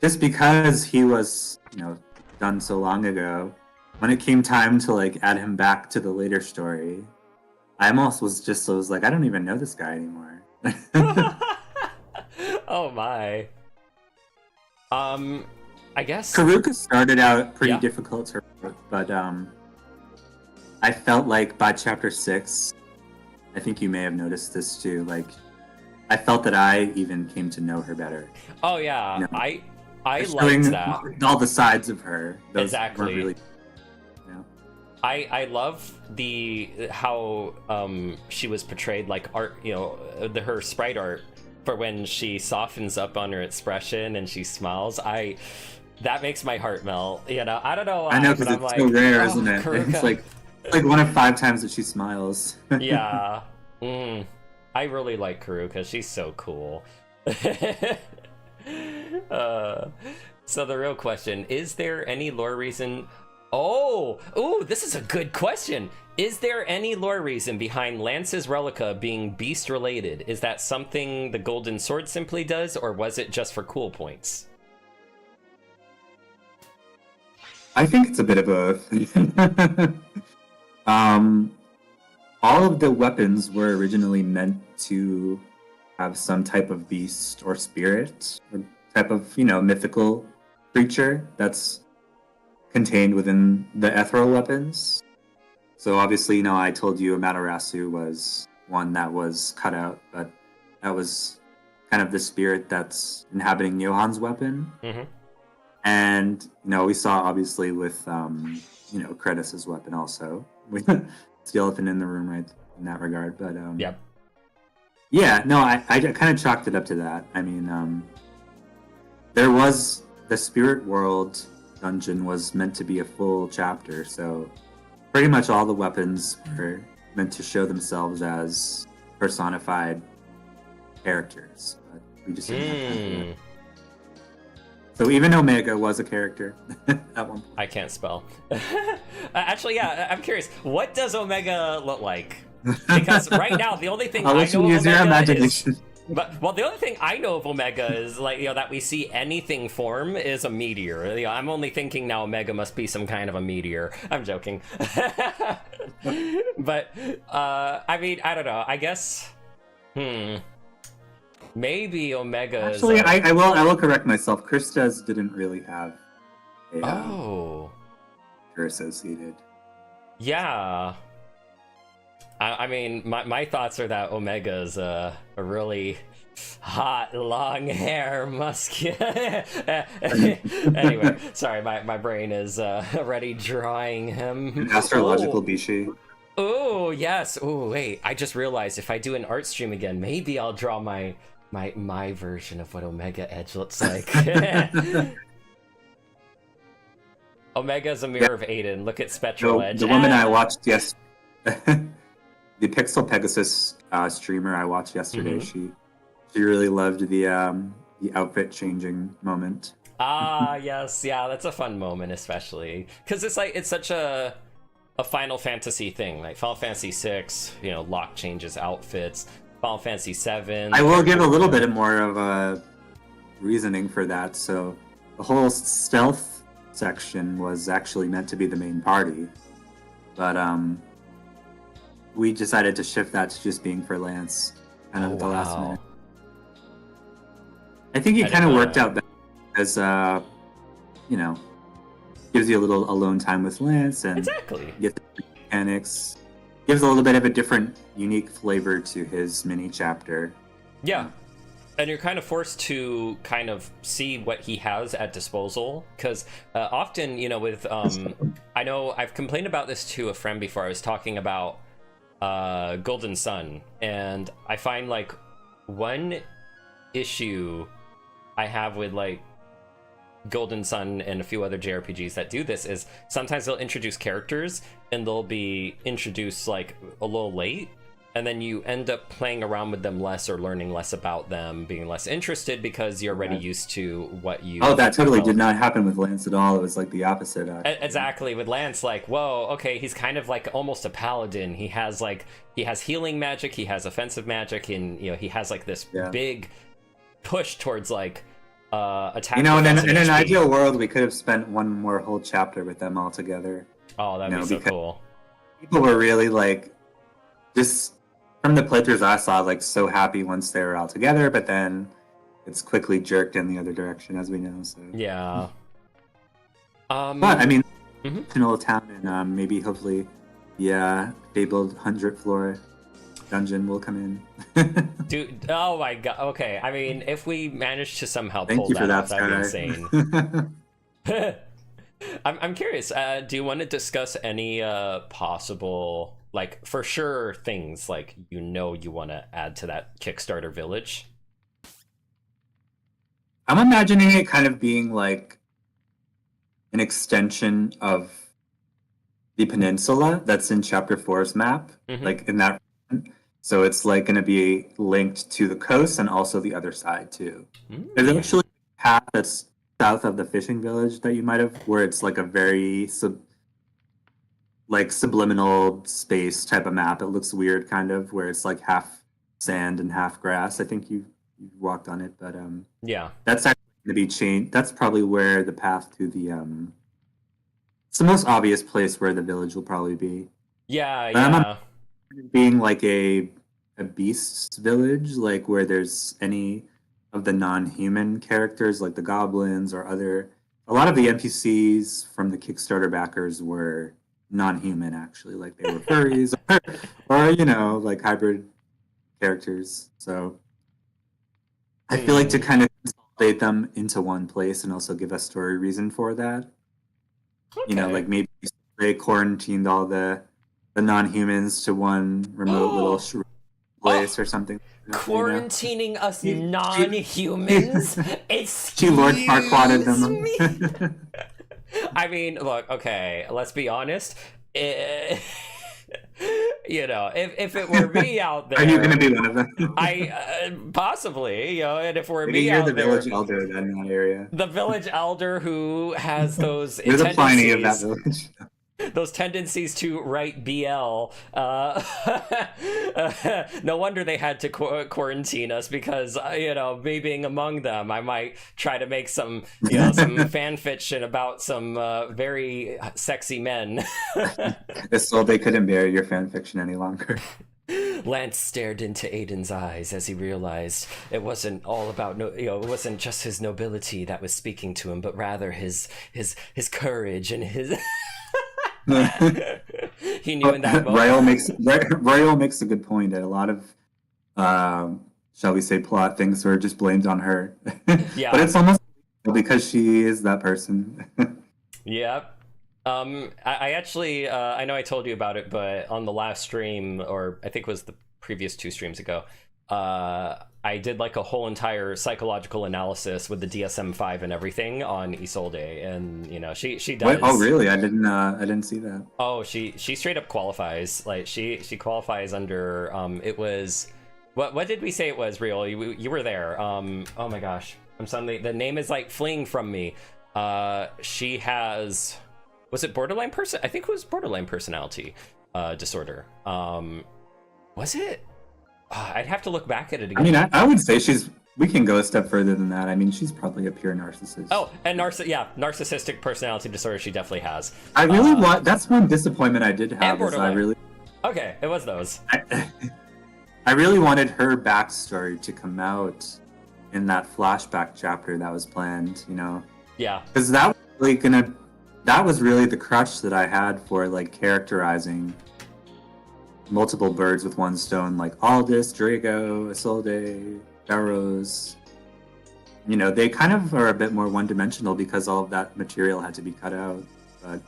just because he was, done so long ago, when it came time to add him back to the later story, I almost was like, I don't even know this guy anymore. my. I guess Karuka started out pretty Yeah. difficult to work, but I felt like by chapter 6, I think you may have noticed this too, like I felt that I even came to know her better. Oh yeah, You know, I showing liked that. all the sides of her. Those Exactly. weren't really, you know. I love how she was portrayed, like art, her sprite art for when she softens up on her expression and she smiles. That makes my heart melt. I don't know why, I know, but because I'm it's like, so rare, oh, isn't it? Karuka. It's like one of 5 times that she smiles. Yeah. I really like Karuka. She's so cool. So the real question, is there any lore reason? Oh, this is a good question. Is there any lore reason behind Lance's relica being beast related? Is that something the Golden Sword simply does, or was it just for cool points? I think it's a bit of both. All of the weapons were originally meant to have some type of beast or spirit or type of, mythical creature that's contained within the ethereal weapons. So obviously, I told you Amaterasu was one that was cut out, but that was kind of the spirit that's inhabiting Johan's weapon. Mm-hmm. And, we saw obviously with, Kratos' weapon also. It's the elephant in the room, right, in that regard. But, Yep. yeah, no, I kind of chalked it up to that. I mean, there was the Spirit World dungeon was meant to be a full chapter, so pretty much all the weapons were meant to show themselves as personified characters. But we just didn't have time for that. So even Omega was a character at one point. I can't spell. Actually, yeah, I'm curious. What does Omega look like? Because right now, the only thing I'll I let know you of use your Omega imagination. is... the only thing I know of Omega is, like, that we see anything form is a meteor. I'm only thinking now Omega must be some kind of a meteor. I'm joking. But, I mean, I don't know. I guess... Maybe Omega Actually, is... I will correct myself. Krista's didn't really have a character associated. Yeah. I mean, my thoughts are that Omega's a really hot, long hair, muscular... Anyway, sorry, my brain is already drawing him. An astrological Bishi. Oh, yes. Oh, wait, I just realized if I do an art stream again, maybe I'll draw my version of what Omega Edge looks like. Omega's a mirror of Aiden. Look at Spectral Edge. The woman I watched the Pixel Pegasus streamer I watched yesterday, she really loved the outfit changing moment. Yes, yeah, that's a fun moment, especially because it's such a Final Fantasy thing. Like Final Fantasy 6, Locke changes outfits. Final Fantasy 7. I will give a little bit more of a reasoning for that. So the whole stealth section was actually meant to be the main party, but we decided to shift that to just being for Lance kind of at the last minute. I think it kind of worked out better because gives you a little alone time with Lance and exactly get the mechanics. Gives a little bit of a different, unique flavor to his mini chapter. Yeah. And you're kind of forced to kind of see what he has at disposal. Because often, with... I know I've complained about this to a friend before. I was talking about Golden Sun. And I find, like, one issue I have with, like, Golden Sun and a few other JRPGs that do this is sometimes they'll introduce characters and they'll be introduced like a little late, and then you end up playing around with them less or learning less about them, being less interested because you're already used to what you... Oh, that totally did not happen with Lance at all. It was like the opposite. Exactly. With Lance, like, whoa, okay, he's kind of like almost a paladin. He has healing magic, he has offensive magic, and he has like this big push towards like attack. In an ideal world, we could have spent one more whole chapter with them all together. Oh, that'd be so cool. People were really like, just from the playthroughs I saw, like so happy once they were all together, but then it's quickly jerked in the other direction, as we know. So Yeah. but I mean, Mhm. fictional town, and maybe hopefully, yeah, fabled 100th floor dungeon will come in. Dude, oh my god. Okay, I mean, if we manage to somehow Thank pull you for that off, that, that'd be Sky. insane. I'm curious. Do you want to discuss any possible, like, for sure things like you want to add to that Kickstarter village? I'm imagining it kind of being like an extension of the peninsula that's in Chapter 4's map, Mhm. like in that. So it's like going to be linked to the coast and also the other side too. There's actually a path that's south of the fishing village that you might have, where it's like a very like subliminal space type of map. It looks weird, kind of, where it's like half sand and half grass. I think you walked on it, but Yeah. that's actually going to be changed. That's probably where the path to the it's the most obvious place where the village will probably be. Yeah, But I'm yeah. being like a beasts village, like where there's any of the non-human characters, like the goblins or other. A lot of the NPCs from the Kickstarter backers were non-human, actually, like they were furries or like hybrid characters. So I feel like to kind of consolidate them into one place and also give a story reason for that. Okay. Like maybe they quarantined all the non-humans to one remote little place or something. Quarantining us non-humans? She Lord Farquaaded Excuse them. me? I mean, look, okay, let's be honest. If it were me out there, Are you going to be one of them? I possibly, and if we're Maybe me you're out the there, village elder then in that area. the village elder who has those You're the Pliny of that tendencies, village. those tendencies to write BL. No wonder they had to quarantine us, because me being among them, I might try to make some some fan fiction about some very sexy men. It's so they couldn't bear your fan fiction any longer. Lance stared into Aiden's eyes as he realized it wasn't all about it wasn't just his nobility that was speaking to him, but rather his courage and his. He knew in that moment. Royal makes a good point that a lot of, shall we say, plot things were just blamed on her. Yeah. But it's almost because she is that person. Yep. I actually, I know I told you about it, but on the last stream, or I think it was the previous 2 streams ago, I did like a whole entire psychological analysis with the DSM-5 and everything on Isolde, and she does. Wait, oh really? I didn't see that. Oh, she straight up qualifies. Like she qualifies under. It was, what did we say it was? Real? You were there. Oh my gosh, I'm suddenly, the name is like fleeing from me. She has. Was it borderline person? I think it was borderline personality disorder. Was it? I'd have to look back at it again. I mean, I would say we can go a step further than that. I mean, she's probably a pure narcissist. Oh, and narcissistic personality disorder she definitely has. I really want, that's one disappointment I did have. Okay, it was those. I really wanted her backstory to come out in that flashback chapter that was planned, Yeah. Because that was really the crutch that I had for like characterizing multiple birds with one stone, like Aldous, Drago, Isolde, Barrows. They kind of are a bit more one-dimensional because all of that material had to be cut out. But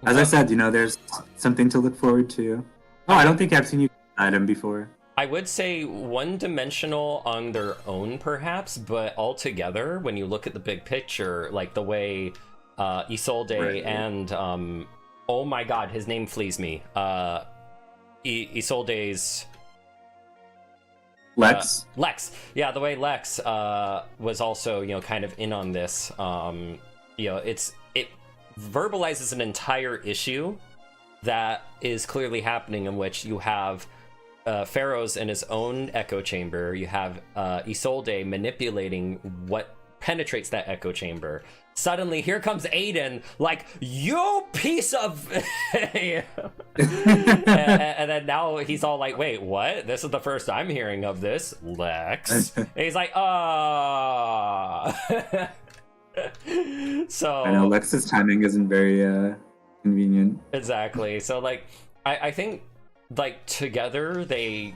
as I said, there's something to look forward to. Oh, I don't think I've seen you item before. I would say one-dimensional on their own, perhaps, but altogether, when you look at the big picture, like the way Isolde Right. and oh my god, his name flees me. Isolde's Lex. Lex. Yeah, the way Lex was also, kind of in on this. It verbalizes an entire issue that is clearly happening, in which you have Pharaoh's in his own echo chamber. You have Isolde manipulating what penetrates that echo chamber suddenly here comes Aiden, like, you piece of and then now he's all like, wait, what? This is the first I'm hearing of this, Lex. And he's like, so I know Lex's timing isn't very convenient. exactly. So like I think like together they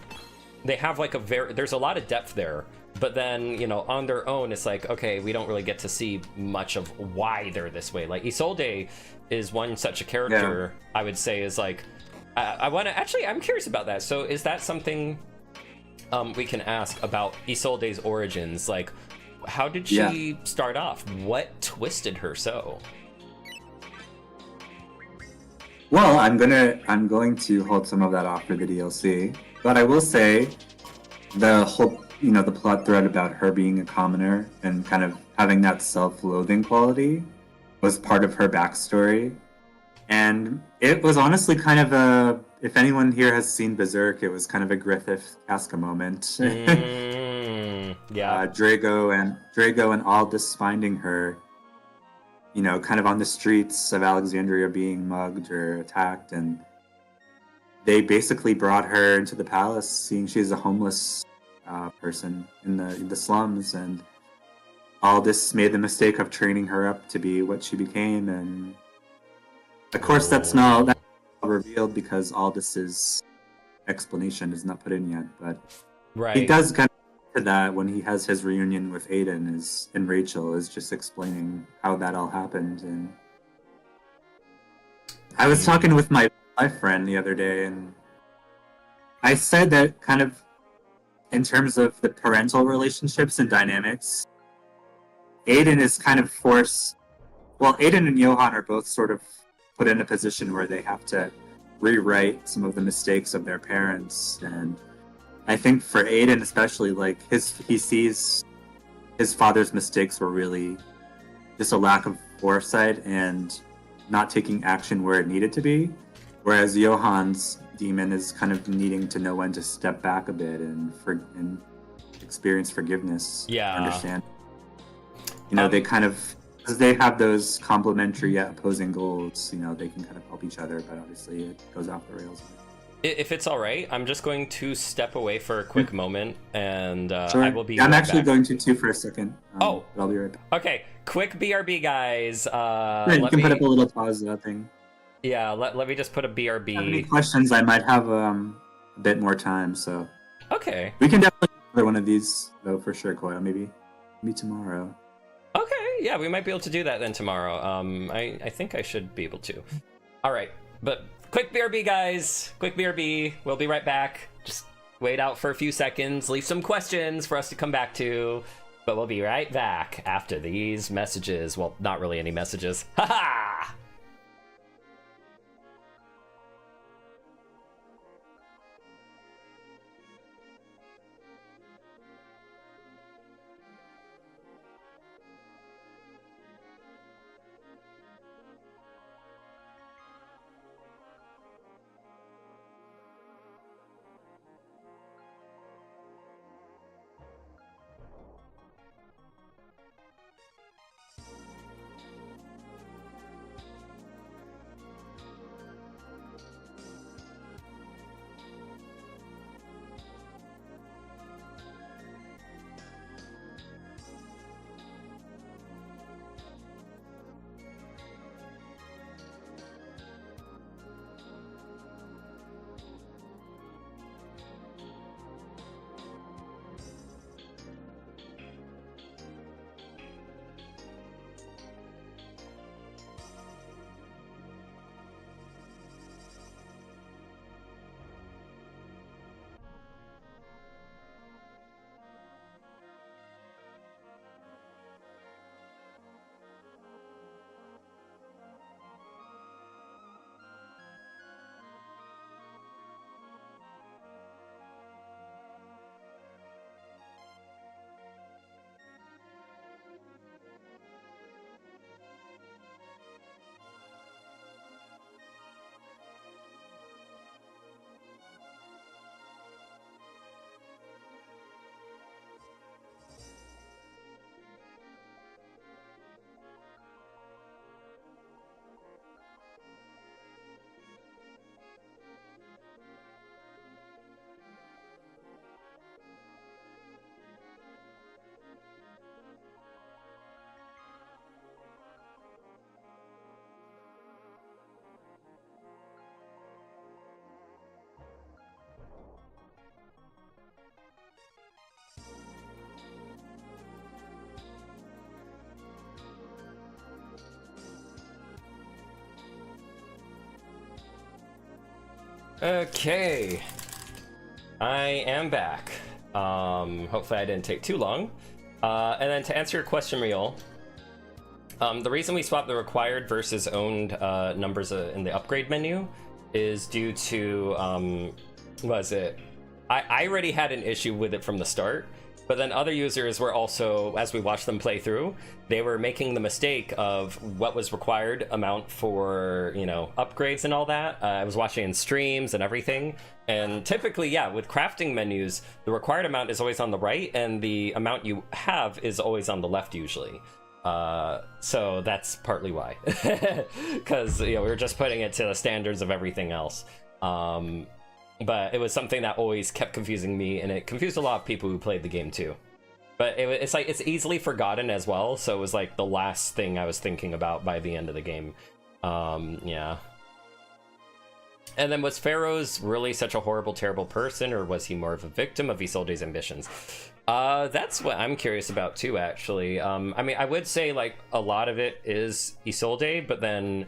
have like there's a lot of depth there, but then, you know, on their own it's like, okay, we don't really get to see much of why they're this way. Like Isolde is one such a character. Yeah. I would say is like I want to actually, I'm curious about that. So is that something we can ask about Isolde's origins? Like, how did she start off? What twisted her so? Well, I'm going to hold some of that off for the DLC, but I will say the whole, you know, the plot thread about her being a commoner and kind of having that self-loathing quality was part of her backstory, and it was honestly kind of a, if anyone here has seen Berserk, it was kind of a Griffith Casca moment. Yeah. Drago and Aldous finding her, you know, kind of on the streets of Alexandria being mugged or attacked, and they basically brought her into the palace, seeing she's a homeless person in the slums, and Aldous made the mistake of training her up to be what she became, and of course that's not revealed because Aldous's explanation is not put in yet, but he does kind of to that when he has his reunion with Aiden and Rachel is just explaining how that all happened. And I was talking with my friend the other day, and I said that kind of in terms of the parental relationships and dynamics, Aiden is kind of forced. Well, Aiden and Johan are both sort of put in a position where they have to rewrite some of the mistakes of their parents, and I think for Aiden especially, like he sees his father's mistakes were really just a lack of foresight and not taking action where it needed to be, whereas Johan's demon is kind of needing to know when to step back a bit and experience forgiveness. Yeah, understand. You know, they kind of, because they have those complementary yet opposing goals. You know, they can kind of help each other, but obviously it goes off the rails. If it's all right, I'm just going to step away for a quick moment, and sure. I will be. I'm actually going to too for a second. But I'll be right back. Okay, quick BRB, guys. You can put up a little pause thing. Yeah, let me just put a BRB. If you have any questions? I might have a bit more time, so. Okay. We can definitely do another one of these, though, for sure, Coyoda. Maybe tomorrow. Okay, yeah, we might be able to do that then tomorrow. I think I should be able to. All right, but. Quick BRB, guys. Quick BRB. We'll be right back. Just wait out for a few seconds. Leave some questions for us to come back to. But we'll be right back after these messages. Well, not really any messages. Ha-ha! Okay, I am back. Hopefully I didn't take too long. And then to answer your question, Riel, the reason we swapped the required versus owned numbers in the upgrade menu is due to, I already had an issue with it from the start, but then other users were also, as we watched them play through, they were making the mistake of what was required amount for, you know, upgrades and all that. I was watching in streams and everything, and typically, yeah, with crafting menus, the required amount is always on the right, and the amount you have is always on the left usually. So that's partly why, because, you know, we were just putting it to the standards of everything else. But it was something that always kept confusing me, and it confused a lot of people who played the game too. But it's like, it's easily forgotten as well, so it was like the last thing I was thinking about by the end of the game. Yeah. And then was Pharaoh's really such a horrible, terrible person, or was he more of a victim of Isolde's ambitions? That's what I'm curious about too, actually. I mean, I would say like a lot of it is Isolde, but then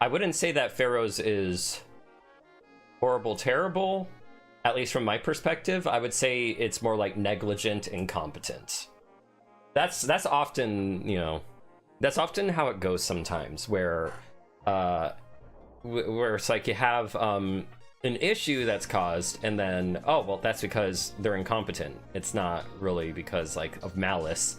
I wouldn't say that Pharaoh's is horrible, terrible, at least from my perspective. I would say it's more like negligent, incompetent. That's often, you know, that's often how it goes sometimes, where it's like you have an issue that's caused, and then, oh well, that's because they're incompetent. It's not really because like of malice.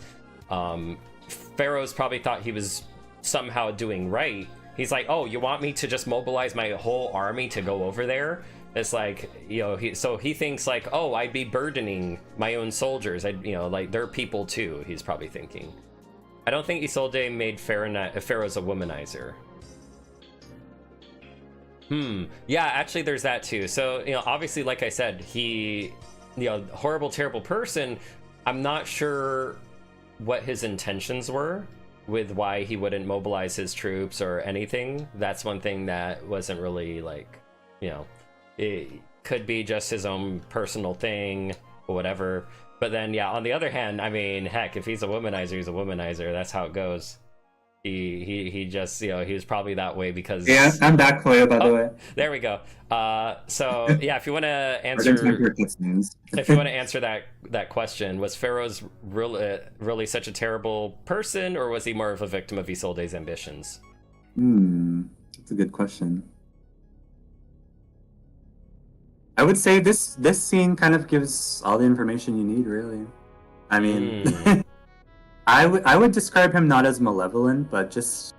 Pharaoh's probably thought he was somehow doing right. He's like, oh, you want me to just mobilize my whole army to go over there? It's like, you know, so he thinks like, oh, I'd be burdening my own soldiers. You know, like, they're people too, he's probably thinking. I don't think Isolde made Pharaoh's a womanizer. Yeah, actually there's that too. So, you know, obviously, like I said, he, you know, horrible, terrible person. I'm not sure what his intentions were with why he wouldn't mobilize his troops or anything. That's one thing that wasn't really, like, you know, it could be just his own personal thing or whatever. But then, yeah, on the other hand, I mean, heck, if he's a womanizer, he's a womanizer. That's how it goes. He just, you know, he was probably that way because... Yeah, I'm back for you, by the way. There we go. So yeah, if you want to answer, if you want to answer that question, was Pharaoh's really such a terrible person, or was he more of a victim of Isolde's ambitions? That's a good question. I would say this scene kind of gives all the information you need, really. I mean, I would describe him not as malevolent, but just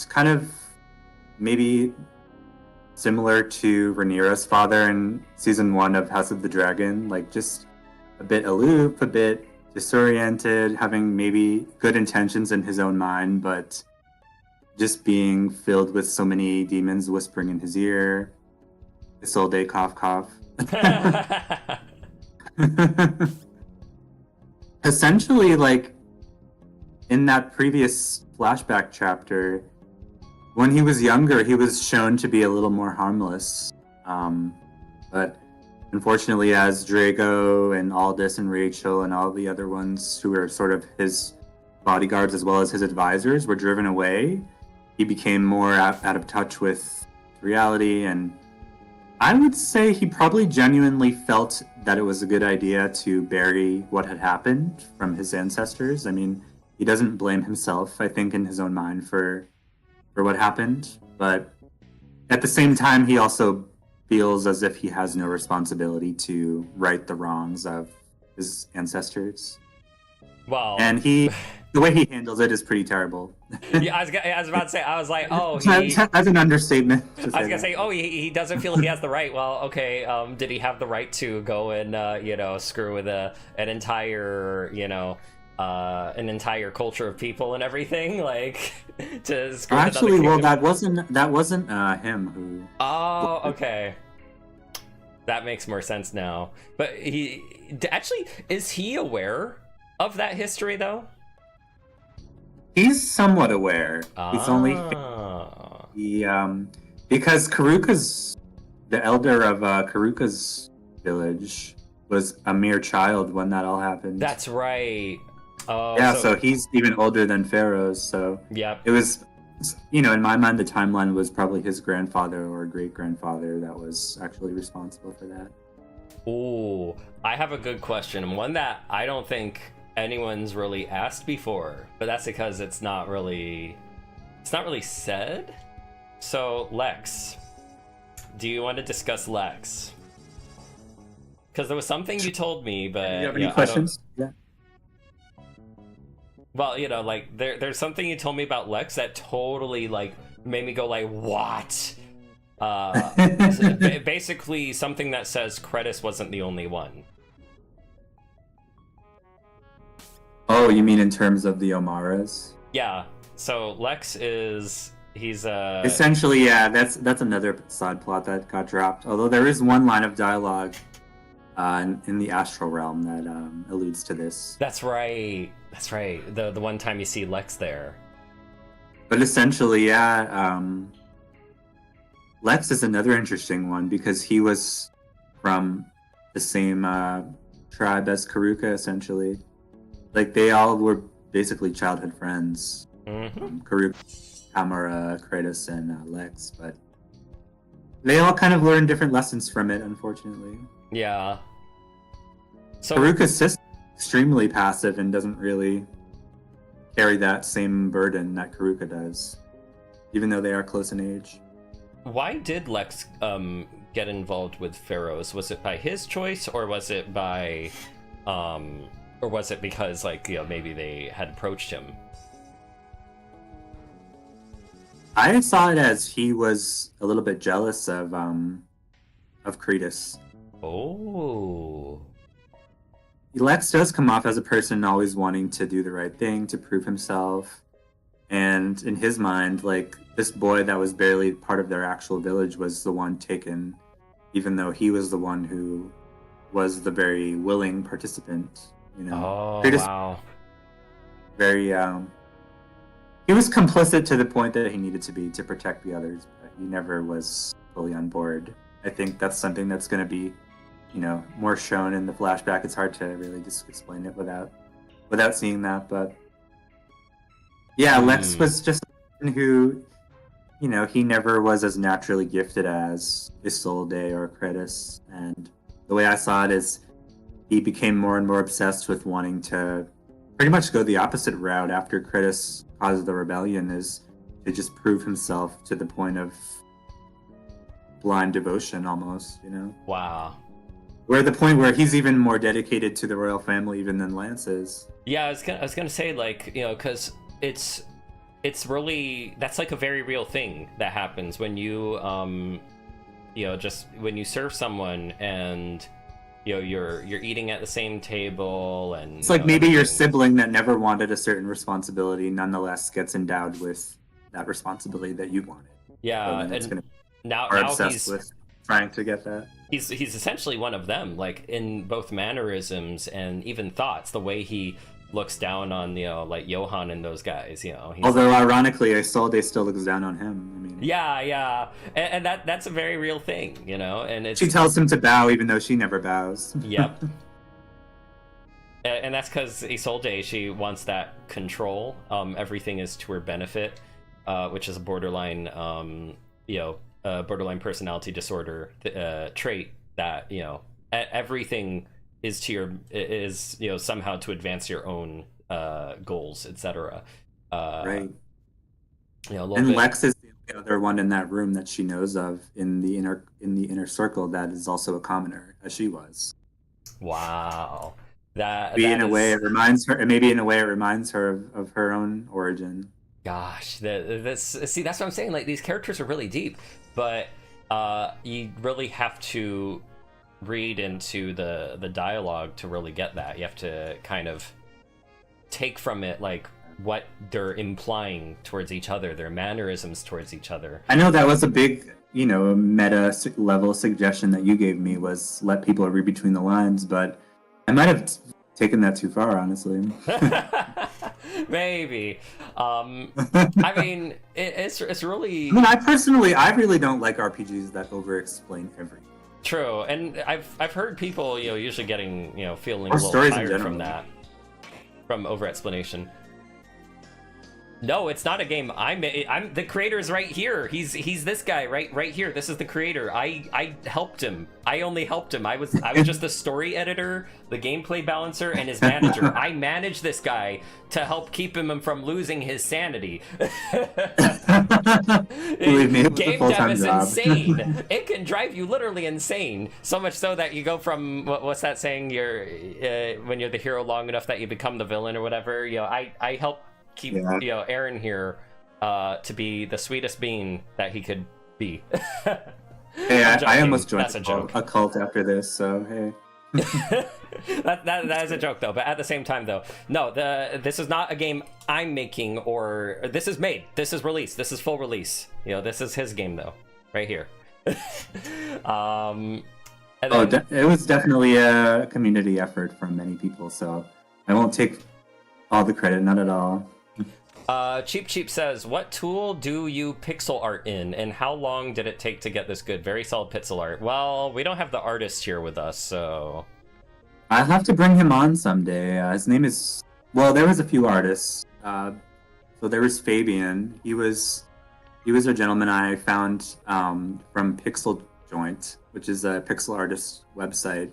kind of maybe similar to Rhaenyra's father in season 1 of House of the Dragon, like just a bit aloof, a bit disoriented, having maybe good intentions in his own mind, but just being filled with so many demons whispering in his ear. Isolde, cough, cough. Essentially, like, in that previous flashback chapter, when he was younger, he was shown to be a little more harmless. But unfortunately, as Drago and Aldous and Rachel and all the other ones who were sort of his bodyguards as well as his advisors were driven away, he became more out of touch with reality, and I would say he probably genuinely felt that it was a good idea to bury what had happened from his ancestors. I mean, he doesn't blame himself, I think, in his own mind for what happened, but at the same time, he also feels as if he has no responsibility to right the wrongs of his ancestors. Wow. And the way he handles it is pretty terrible. Yeah, I was about to say, I was like, oh, as an understatement. I was gonna say, oh, he doesn't feel he has the right. Well, okay, did he have the right to go and you know, screw with an entire, you know, an entire culture of people and everything, like, to screw actually, well, that wasn't him who. Oh, okay. That makes more sense now. But is he aware of that history though? He's somewhat aware. He's only because the elder of Karuka's village was a mere child when that all happened. That's right. Yeah, so he's even older than Pharaoh's. So yeah, it was You know, in my mind, the timeline was probably his grandfather or great grandfather that was actually responsible for that. Ooh, I have a good question, one that I don't think anyone's really asked before, but that's because it's not really said. So, Lex, do you want to discuss Lex? Because there was something you told me, but Do you have any questions? Yeah. Well, you know, like there's something you told me about Lex that totally like made me go like, what? Basically something that says Credis wasn't the only one. Oh, you mean in terms of the Omaras? Yeah. So Lex he's essentially, yeah. That's another side plot that got dropped. Although there is one line of dialogue in the astral realm that alludes to this. That's right. That's right. The one time you see Lex there. But essentially, yeah. Lex is another interesting one because he was from the same tribe as Karuka, essentially. Like, they all were basically childhood friends. Mm-hmm. Karuka, Tamara, Kratos, and Lex. But they all kind of learned different lessons from it, unfortunately. Yeah. So Karuka's sister is extremely passive and doesn't really carry that same burden that Karuka does, even though they are close in age. why did Lex get involved with Pharaohs? Was it by his choice, or was it by or was it because, like, you know, maybe they had approached him? I saw it as he was a little bit jealous of Kratos. Oh. Lex does come off as a person always wanting to do the right thing, to prove himself. And in his mind, like, this boy that was barely part of their actual village was the one taken, even though he was the one who was the very willing participant, you know. Oh, Kratos, wow. very, he was complicit to the point that he needed to be to protect the others, but he never was fully on board. I think that's something that's going to be, you know, more shown in the flashback. It's hard to really just explain it without seeing that, but yeah, Lex was just someone who, you know, he never was as naturally gifted as Isolde or Kratos, and the way I saw it is he became more and more obsessed with wanting to pretty much go the opposite route after Kratos caused the rebellion, is to just prove himself to the point of blind devotion almost, you know? Wow. We're at the point where he's even more dedicated to the royal family even than Lance is. Yeah, I was gonna say, like, you know, because it's really, that's like a very real thing that happens when you you know, just when you serve someone and, you know, you're eating at the same table, and it's like maybe your sibling that never wanted a certain responsibility nonetheless gets endowed with that responsibility that you wanted. Yeah, so it's and now now he's with trying to get that. He's essentially one of them, like, in both mannerisms and even thoughts. The way he looks down on, you know, like Johan and those guys, you know. Although ironically, Isolde still looks down on him. I mean, yeah, and that's a very real thing, you know. And she tells him to bow even though she never bows. Yep. And that's because Isolde, she wants that control. Everything is to her benefit, which is a borderline, you know, borderline personality disorder trait that, you know, everything is to your, is, you know, somehow to advance your own goals, etc. Right. You know, and Lex is the other one in that room that she knows of in the inner circle that is also a commoner, as she was. Wow. Maybe in a way it reminds her of her own origin. Gosh, see, that's what I'm saying. Like, these characters are really deep, but you really have to read into the dialogue to really get that. You have to kind of take from it, like, what they're implying towards each other, their mannerisms towards each other. I know that was a big, you know, meta level suggestion that you gave me, was let people read between the lines, but I might have taken that too far, honestly. Maybe. I mean, it's really. I mean, I really don't like RPGs that over-explain everything. True, and I've heard people, you know, usually getting, you know, feeling a little tired from that, from over-explanation. No, it's not a game. I'm the creator's right here. He's this guy right here. This is the creator. I helped him. I only helped him. I was just the story editor, the gameplay balancer, and his manager. I managed this guy to help keep him from losing his sanity. Believe me, it was a Game full-time dev is job. insane. It can drive you literally insane. So much so that you go from what's that saying? You're when you're the hero long enough that you become the villain or whatever. You know, I help keep Aaron here to be the sweetest being that he could be. Hey, I almost joined That's a joke. a cult after this, so hey. that is a joke though, but at the same time though, no, this is not a game I'm making, or this is made, this is released, this is full release. You know, this is his game though, right here. And then, it was definitely a community effort from many people, so I won't take all the credit, not at all. Cheap says, what tool do you pixel art in, and how long did it take to get this good? Very solid pixel art. Well, we don't have the artist here with us, so... I'll have to bring him on someday. His name is... Well, there was a few artists. So there was Fabian. He was a gentleman I found from Pixel Joint, which is a pixel artist website.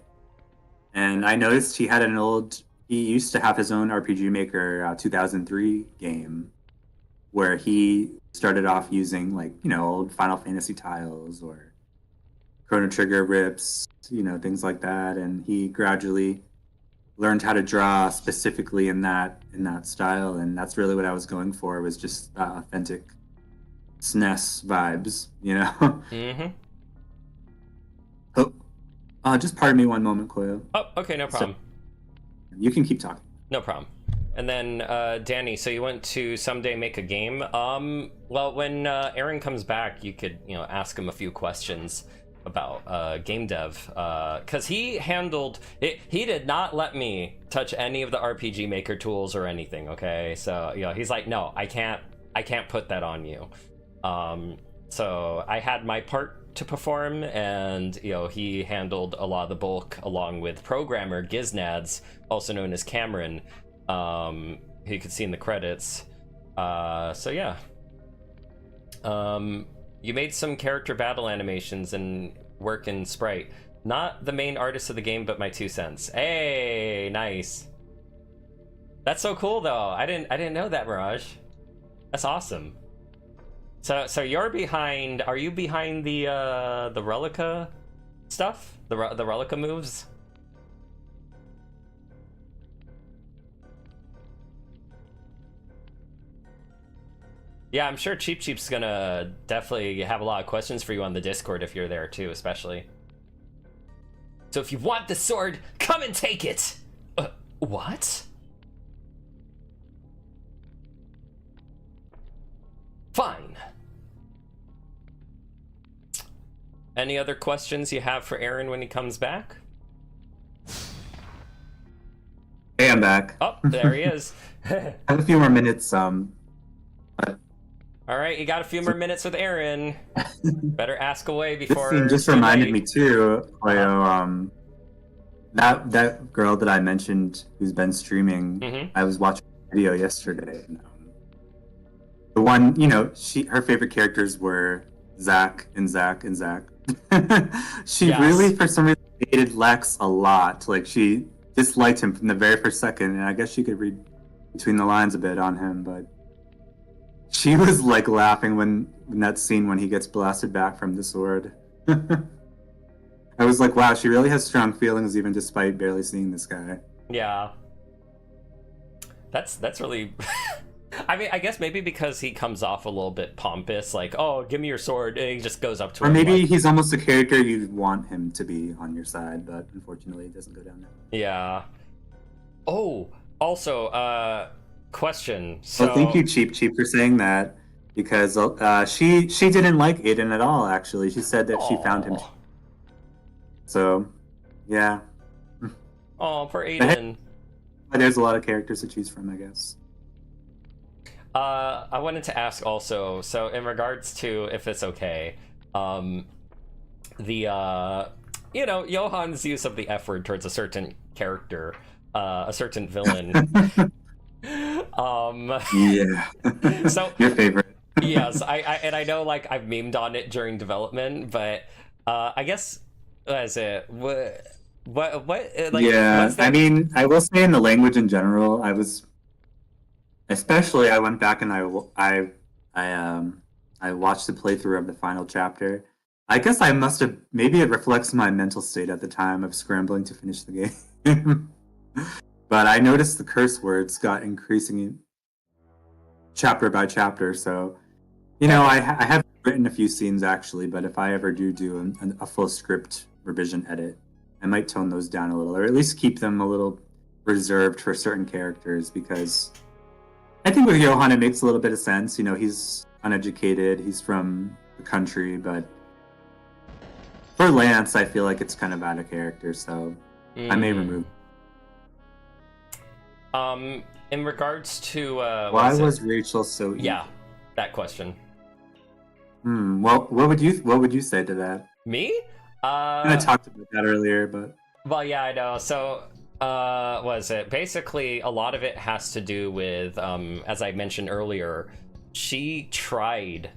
And I noticed he had he used to have his own RPG Maker 2003 game where he started off using old Final Fantasy tiles or Chrono Trigger rips, things like that. And he gradually learned how to draw specifically in that style. And that's really what I was going for, was just authentic SNES vibes, Mm-hmm. Oh, just pardon me one moment, Koyo. Oh, okay, no problem. You can keep talking. No problem. And then, Danny, so you went to someday make a game. Well, when Aaron comes back, you could, ask him a few questions about game dev. Because he handled it. He did not let me touch any of the RPG Maker tools or anything, okay? So, he's like, no, I can't put that on you. So I had my part to perform, and he handled a lot of the bulk, along with programmer Giznads, also known as Cameron, who you could see in the credits. So yeah, you made some character battle animations and work in Sprite. Not the main artist of the game, but my 2 cents. Hey, nice. That's so cool though. I didn't know that, Mirage. That's awesome. So you're behind? Are you behind the Relica stuff? The Relica moves? Yeah, I'm sure Cheap's gonna definitely have a lot of questions for you on the Discord if you're there too, especially. So if you want the sword, come and take it. What? Fine. Any other questions you have for Aaron when he comes back? Hey, I'm back. Oh, there he is. I have a few more minutes. All right, you got a few more minutes with Aaron. Better ask away before. This scene just reminded me too, Koyo, that girl that I mentioned who's been streaming. Mm-hmm. I was watching a video yesterday. And, the one, her favorite characters were Zack and Zack and Zack. She really, for some reason, hated Lex a lot. Like, she disliked him from the very first second, and I guess she could read between the lines a bit on him, but she was like laughing when that scene when he gets blasted back from the sword. I was like, wow, she really has strong feelings even despite barely seeing this guy. Yeah. That's really... I mean, I guess maybe because he comes off a little bit pompous, like, oh, give me your sword, and he just goes up to him. Or maybe like... he's almost a character you'd want him to be on your side, but unfortunately it doesn't go down there. Yeah. Oh, also, question. So... Well, thank you, Cheap, for saying that, because she didn't like Aiden at all, actually. She said that she found him. So, yeah. Oh, for Aiden. But there's a lot of characters to choose from, I guess. I wanted to ask also, so in regards to, if it's okay, Johan's use of the F word towards a certain character, a certain villain. Yeah. So Your favorite. yes, I know like I've memed on it during development, but I guess what is it? What like Yeah, was I there? mean, I will say in the language in general, especially I went back and I watched the playthrough of the final chapter. I guess I must have, maybe it reflects my mental state at the time of scrambling to finish the game. But I noticed the curse words got increasing chapter by chapter, so I have written a few scenes actually, but if I ever do a full script revision edit, I might tone those down a little, or at least keep them a little reserved for certain characters, because I think with Johan it makes a little bit of sense. He's uneducated, he's from the country, but for Lance, I feel like it's kind of out of character, so I may remove. In regards to Why was Rachel so evil? yeah, that question. Well, what would you say to that? Me? I talked about that earlier, but Well, yeah, I know. So, was it basically a lot of it has to do with, as I mentioned earlier, she tried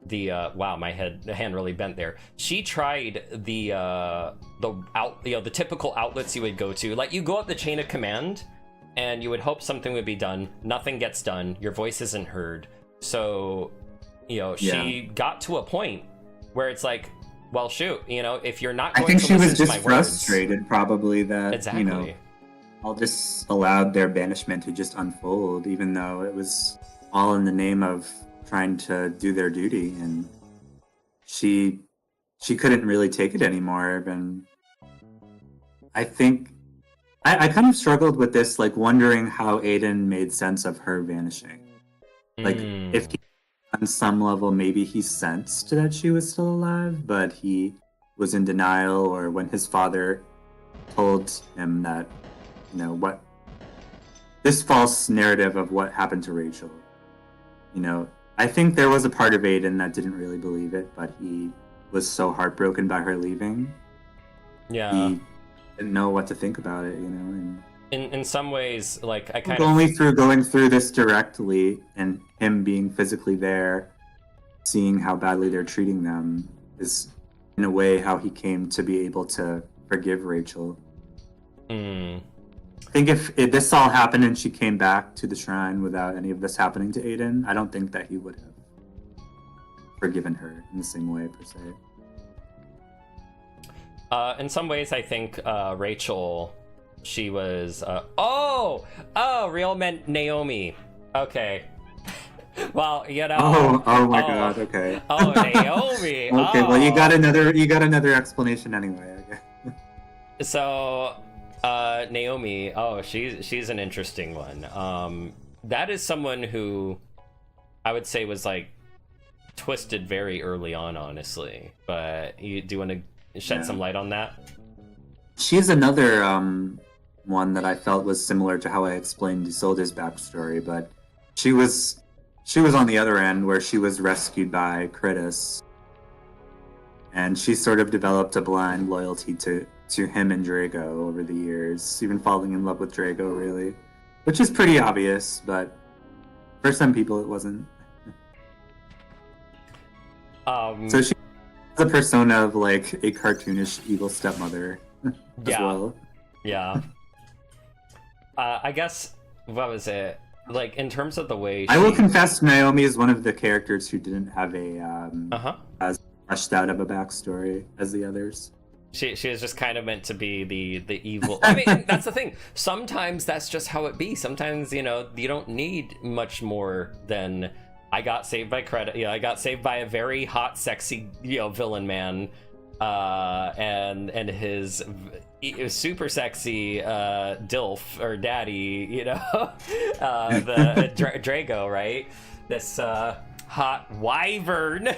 the wow, my hand really bent there. She tried the typical outlets you would go to. Like you go up the chain of command, and you would hope something would be done. Nothing gets done. Your voice isn't heard. So, she got to a point where it's like, well, shoot, if you're not going I think to she was listen to just my words, frustrated, probably, that exactly. all this allowed their banishment to just unfold, even though it was all in the name of trying to do their duty, and she couldn't really take it anymore. And I think I kind of struggled with this, like wondering how Aiden made sense of her vanishing. Like if he, on some level, maybe he sensed that she was still alive, but he was in denial, or when his father told him that, what this false narrative of what happened to Rachel, I think there was a part of Aiden that didn't really believe it, but he was so heartbroken by her leaving. Yeah. He didn't know what to think about it, and in some ways, like I kind only of through going through this directly and him being physically there, seeing how badly they're treating them, is in a way how he came to be able to forgive Rachel. I think if this all happened and she came back to the shrine without any of this happening to Aiden, I don't think that he would have forgiven her in the same way, per se. in some ways, I think Rachel, she was real meant Naomi. Okay. Well, Oh my God. Okay. Oh, Naomi. Okay. Well, you got another explanation anyway. Okay. So, Naomi. Oh, she's an interesting one. That is someone who I would say was like twisted very early on, honestly. But do you want to shed some light on that? She's another one that I felt was similar to how I explained Isolde's backstory, but she was on the other end, where she was rescued by Kritis, and she sort of developed a blind loyalty to him and Drago over the years, even falling in love with Drago, really, which is pretty obvious, but for some people it wasn't. So she has a persona of like a cartoonish evil stepmother as well. Yeah. I guess, what was it? Like, in terms of the way I will confess, Naomi is one of the characters who didn't have a as fleshed out of a backstory as the others. She is just kind of meant to be the evil. I mean, that's the thing. Sometimes that's just how it be. Sometimes, you don't need much more than I got saved by credit. I got saved by a very hot, sexy, villain man, and his super sexy dilf or daddy, the Drago, right? This hot wyvern,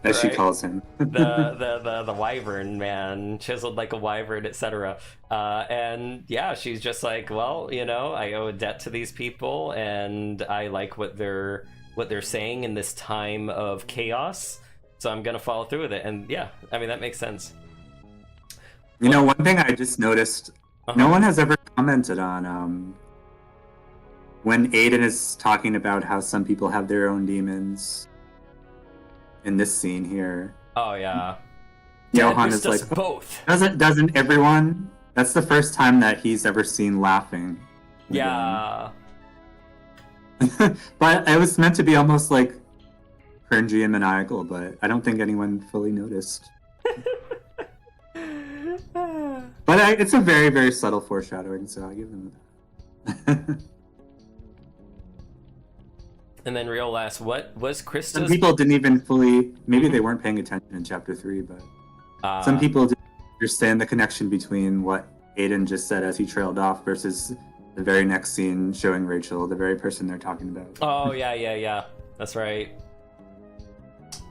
as she calls him, the wyvern man, chiseled like a wyvern, etc. And yeah, she's just like, well, I owe a debt to these people, and I like what they're saying in this time of chaos, so I'm gonna follow through with it. And yeah, I mean, that makes sense. One thing I just noticed, no one has ever commented on when Aiden is talking about how some people have their own demons in this scene here. Oh yeah. Johan is like, both. Doesn't everyone? That's the first time that he's ever seen laughing. Yeah. But it was meant to be almost like cringy and maniacal, but I don't think anyone fully noticed. But it's a very, very subtle foreshadowing, so I'll give them that. And then real last, what was Krista's... Some people didn't even fully... Maybe they weren't paying attention in Chapter 3, but... some people didn't understand the connection between what Aiden just said as he trailed off versus the very next scene showing Rachel, the very person they're talking about. Oh, yeah. That's right.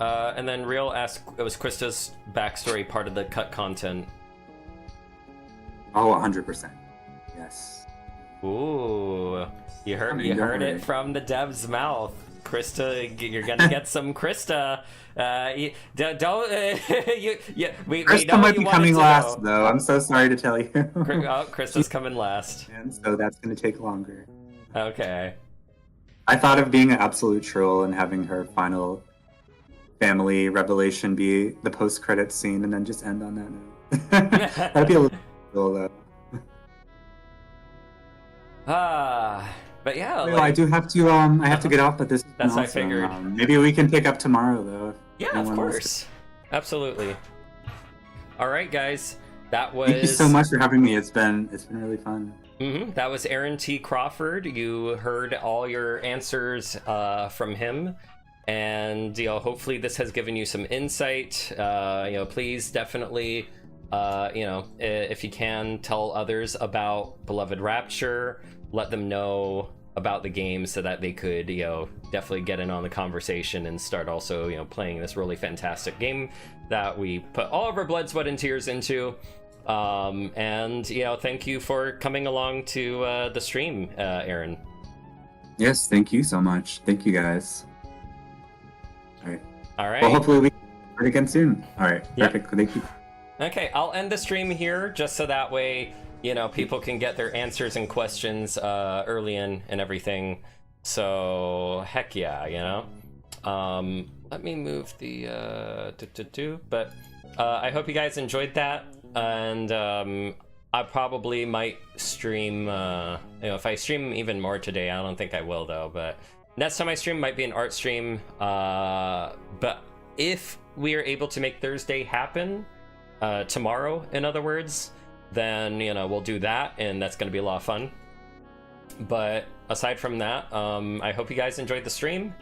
And then Real asked, was Krista's backstory part of the cut content? Oh, 100%. Yes. Ooh. You heard it from the dev's mouth. Krista, you're gonna get some Krista. Krista might be coming last, though. I'm so sorry to tell you. Krista's coming last. And so that's gonna take longer. Okay. I thought of being an absolute troll and having her final family revelation be the post-credits scene and then just end on that note. That'd be a little cool, though. But yeah, well, I do have to. I have to get off, but this. That's awesome. I figured. Maybe we can pick up tomorrow, though. Yeah, of course. Absolutely. All right, guys. That was. Thank you so much for having me. It's been really fun. That was Aaron T. Crawford. You heard all your answers from him, and hopefully this has given you some insight. Please definitely, if you can, tell others about Beloved Rapture. Let them know about the game so that they could, definitely get in on the conversation and start also, playing this really fantastic game that we put all of our blood, sweat, and tears into. And thank you for coming along to the stream, Aaron. Yes, thank you so much. Thank you, guys. All right. Well, hopefully we can do it again soon. All right. Perfect. Thank you. Okay, I'll end the stream here just so that way people can get their answers and questions early in and everything. So heck yeah, let me move the but I hope you guys enjoyed that, and I probably might stream if I stream even more today. I don't think I will though, but next time I stream might be an art stream, but if we are able to make Thursday happen, tomorrow in other words, then we'll do that, and that's going to be a lot of fun. But aside from that, I hope you guys enjoyed the stream,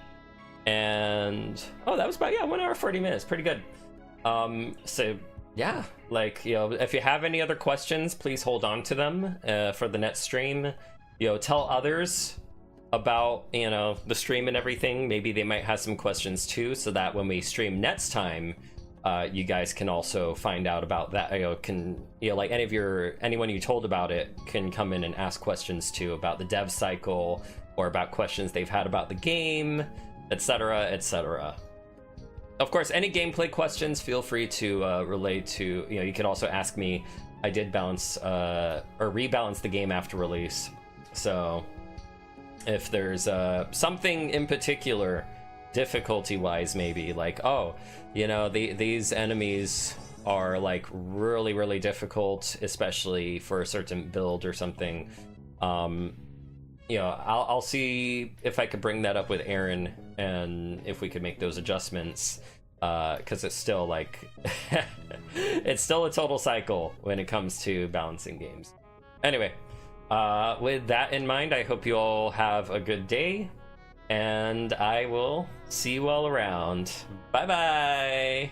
and that was about 1 hour 40 minutes, pretty good. So yeah, if you have any other questions, please hold on to them for the next stream. Tell others about the stream and everything. Maybe they might have some questions too, so that when we stream next time, you guys can also find out about that. Anyone you told about it can come in and ask questions too about the dev cycle or about questions they've had about the game, etc., etc. Of course, any gameplay questions, feel free to relate to. You can also ask me. I did balance or rebalance the game after release, so if there's something in particular, difficulty-wise, maybe these enemies are really, really difficult, especially for a certain build or something. I'll see if I could bring that up with Aaron and if we could make those adjustments, because it's still it's still a total cycle when it comes to balancing games. Anyway, with that in mind, I hope you all have a good day, and I will see you all around. Bye bye.